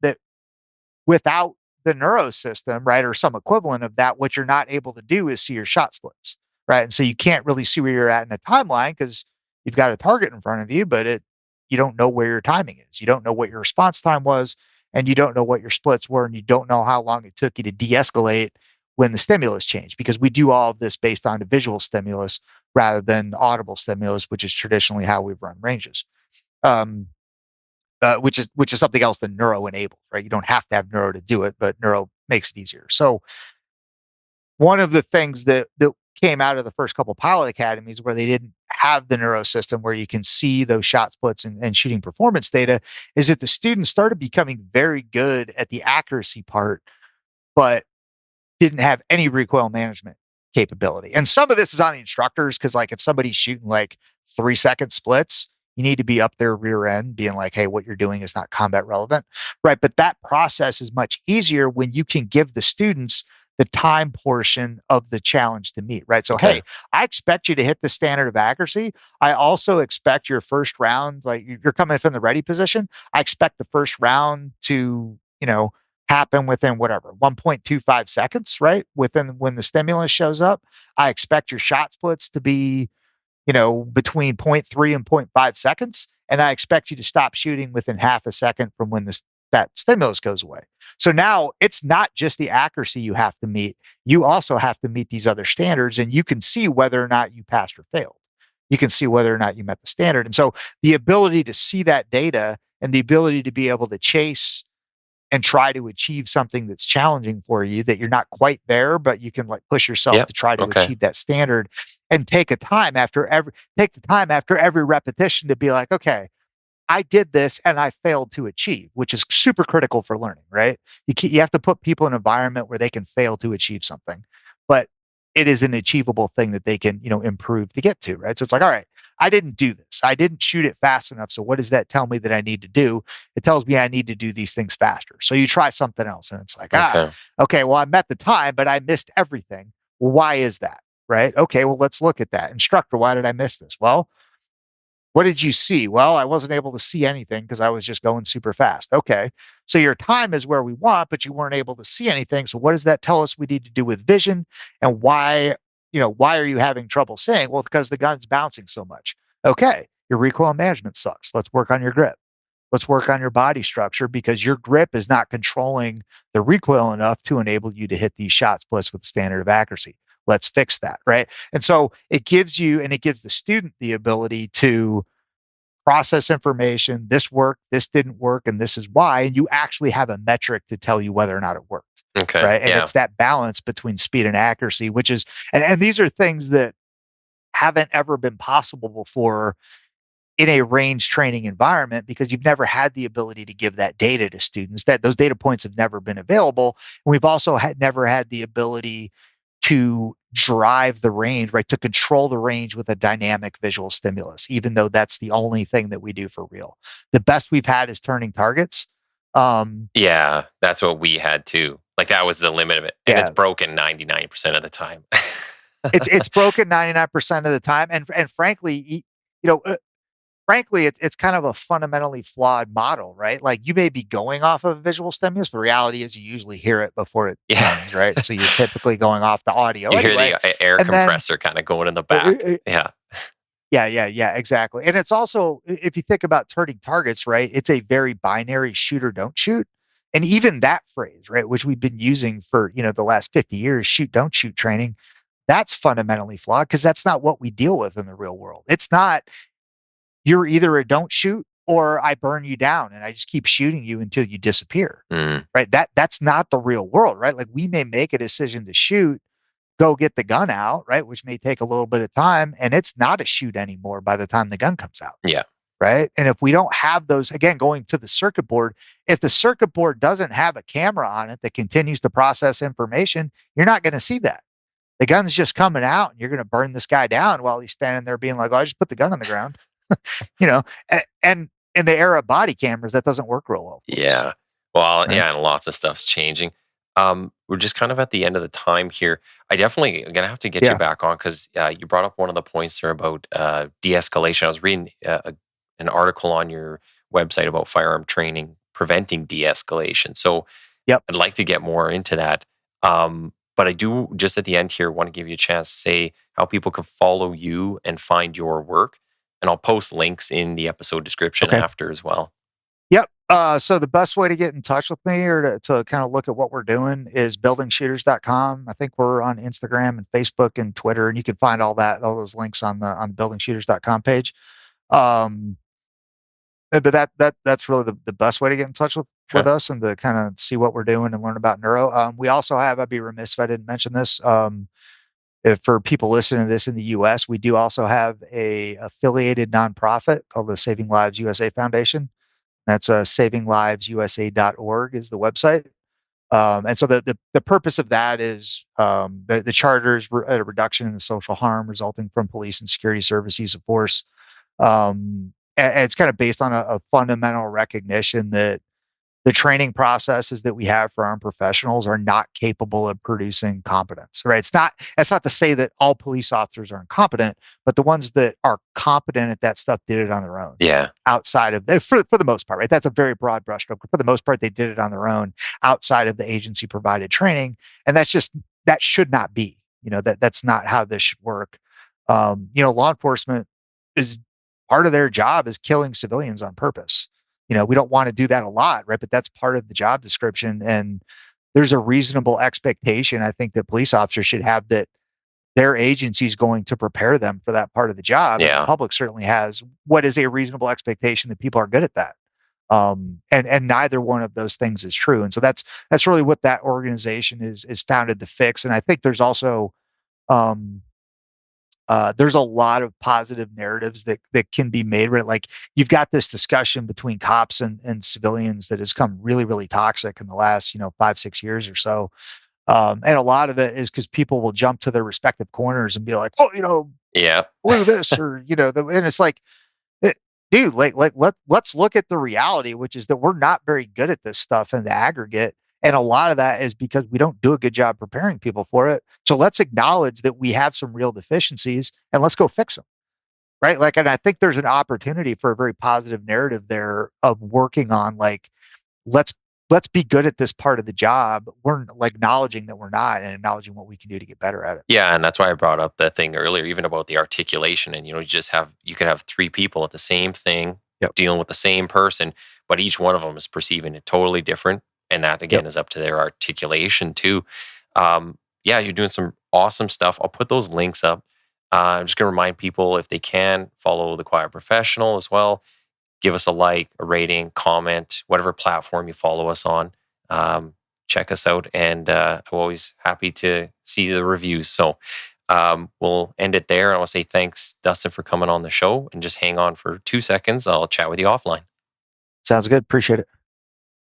S2: without the NURO system, right, or some equivalent of that, what you're not able to do is see your shot splits, right? And so you can't really see where you're at in a timeline because you've got a target in front of you, but you don't know where your timing is. You don't know what your response time was, and you don't know what your splits were, and you don't know how long it took you to de-escalate when the stimulus changed, because we do all of this based on a visual stimulus rather than audible stimulus, which is traditionally how we've run ranges. Which is something else than NURO enables, right? You don't have to have NURO to do it, but NURO makes it easier. So one of the things that came out of the first couple pilot academies where they didn't have the NURO system where you can see those shot splits and shooting performance data is that the students started becoming very good at the accuracy part, but didn't have any recoil management capability. And some of this is on the instructors because, like, if somebody's shooting like 3-second splits, you need to be up their rear end being like, hey, what you're doing is not combat relevant, right? But that process is much easier when you can give the students the time portion of the challenge to meet, right? So, hey, I expect you to hit the standard of accuracy. I also expect your first round, like you're coming from the ready position. I expect the first round to, happen within whatever, 1.25 seconds, right? Within when the stimulus shows up. I expect your shot splits to be, between 0.3 and 0.5 seconds. And I expect you to stop shooting within half a second from when that stimulus goes away. So now it's not just the accuracy you have to meet. You also have to meet these other standards, and you can see whether or not you passed or failed. You can see whether or not you met the standard. And so the ability to see that data and the ability to be able to chase and try to achieve something that's challenging for you, that you're not quite there, but you can like push yourself to try to achieve that standard, and take the time after every repetition to be like, okay, I did this and I failed to achieve, which is super critical for learning, right? You have to put people in an environment where they can fail to achieve something, but it is an achievable thing that they can, improve to get to, right? So it's like, all right, I didn't do this. I didn't shoot it fast enough. So what does that tell me that I need to do? It tells me I need to do these things faster. So you try something else and it's like, okay, well, I met the time, but I missed everything. Well, why is that? Right? Okay, well, let's look at that. Instructor, why did I miss this? Well, what did you see? Well, I wasn't able to see anything because I was just going super fast. Okay. So your time is where we want, but you weren't able to see anything. So what does that tell us we need to do with vision? And why are you having trouble seeing? Well, because the gun's bouncing so much. Okay. Your recoil management sucks. Let's work on your grip. Let's work on your body structure because your grip is not controlling the recoil enough to enable you to hit these shot splits with standard of accuracy. Let's fix that, right? And so it gives the student the ability to process information, this worked, this didn't work, and this is why, and you actually have a metric to tell you whether or not it worked.
S3: Okay.
S2: Right. And
S3: Yeah.
S2: it's that balance between speed and accuracy, which is, and these are things that haven't ever been possible before in a range training environment, because you've never had the ability to give that data to students. That those data points have never been available. And we've also never had the ability to drive the range, right? To control the range with a dynamic visual stimulus, even though that's the only thing that we do for real. The best we've had is turning targets.
S3: Yeah, that's what we had too. Like that was the limit of it. And it's
S2: Yeah.
S3: broken 99% of the time.
S2: It's broken 99% of the time. And frankly, frankly, it's kind of a fundamentally flawed model, right? Like you may be going off of visual stimulus, but reality is you usually hear it before it
S3: Yeah.
S2: comes, right? So you're typically going off the audio
S3: You
S2: anyway.
S3: hear the air
S2: And then
S3: compressor kind of going in the back. Yeah.
S2: yeah, exactly. And it's also, if you think about turning targets, right? It's a very binary shoot or don't shoot. And even that phrase, right, which we've been using for, the last 50 years, shoot, don't shoot training, that's fundamentally flawed because that's not what we deal with in the real world. It's not, you're either a don't shoot or I burn you down and I just keep shooting you until you disappear.
S3: Mm.
S2: Right. That's not the real world, right? Like we may make a decision to shoot, go get the gun out, right? Which may take a little bit of time. And it's not a shoot anymore by the time the gun comes out.
S3: Yeah.
S2: Right. And if we don't have those, again, going to the circuit board, if the circuit board doesn't have a camera on it that continues to process information, you're not going to see that. The gun's just coming out and you're going to burn this guy down while he's standing there being like, oh, I just put the gun on the ground. And in the era of body cameras, that doesn't work real well.
S3: Yeah. Well,
S2: Right.
S3: yeah, and lots of stuff's changing. We're just kind of at the end of the time here. I definitely am gonna have to get you
S2: Yeah.
S3: back on because you brought up one of the points there about de-escalation. I was reading an article on your website about firearm training preventing de-escalation. So
S2: Yep.
S3: I'd like to get more into that. But I do just at the end here want to give you a chance to say how people can follow you and find your work. And I'll post links in the episode description
S2: Okay.
S3: after as well.
S2: Yep. So the best way to get in touch with me or to kind of look at what we're doing is buildingshooters.com. I think we're on Instagram and Facebook and Twitter, and you can find all those links on the buildingshooters.com page. But that's really the best way to get in touch with
S3: Okay.
S2: us and to kind of see what we're doing and learn about NURO. We also have, I'd be remiss if I didn't mention this. If for people listening to this in the US, we do also have a affiliated nonprofit called the Saving Lives USA Foundation. That's savinglivesusa.org is the website. And so the purpose of that is the charter is a reduction in the social harm resulting from police and security service use of force. And it's kind of based on a fundamental recognition that the training processes that we have for armed professionals are not capable of producing competence, right? That's not to say that all police officers are incompetent, but the ones that are competent at that stuff did it on their own.
S3: Yeah.
S2: Outside of for the most part, right? That's a very broad brushstroke. For the most part, they did it on their own outside of the agency provided training. And that should not be, that's not how this should work. Law enforcement is part of their job is killing civilians on purpose. We don't want to do that a lot, right? But that's part of the job description. And there's a reasonable expectation, I think, that police officers should have that their agency is going to prepare them for that part of the job.
S3: Yeah.
S2: And the public certainly has what is a reasonable expectation that people are good at that. And neither one of those things is true. And so that's really what that organization is founded to fix. And I think there's also there's a lot of positive narratives that can be made, right? Like you've got this discussion between cops and civilians that has come really, really toxic in the last, 5-6 years or so. And a lot of it is because people will jump to their respective corners and be like, oh,
S3: Yeah.
S2: blue this or, and it's like, dude, let's look at the reality, which is that we're not very good at this stuff in the aggregate. And a lot of that is because we don't do a good job preparing people for it. So let's acknowledge that we have some real deficiencies and let's go fix them. Right. Like, and I think there's an opportunity for a very positive narrative there of working on like, let's be good at this part of the job. We're like acknowledging that we're not and acknowledging what we can do to get better at it.
S3: Yeah. And that's why I brought up that thing earlier, even about the articulation. And, you could have three people at the same thing,
S2: Yep.
S3: dealing with the same person, but each one of them is perceiving it totally different. And that again is up to their articulation too. You're doing some awesome stuff. I'll put those links up. I'm just going to remind people if they can follow the Quiet Professional as well. give us a like, a rating, comment, whatever platform you follow us on. Check us out, and I'm always happy to see the reviews. So we'll end it there. I want to say thanks, Dustin, for coming on the show, and just hang on for 2 seconds. I'll chat with you offline.
S2: Sounds good. Appreciate it.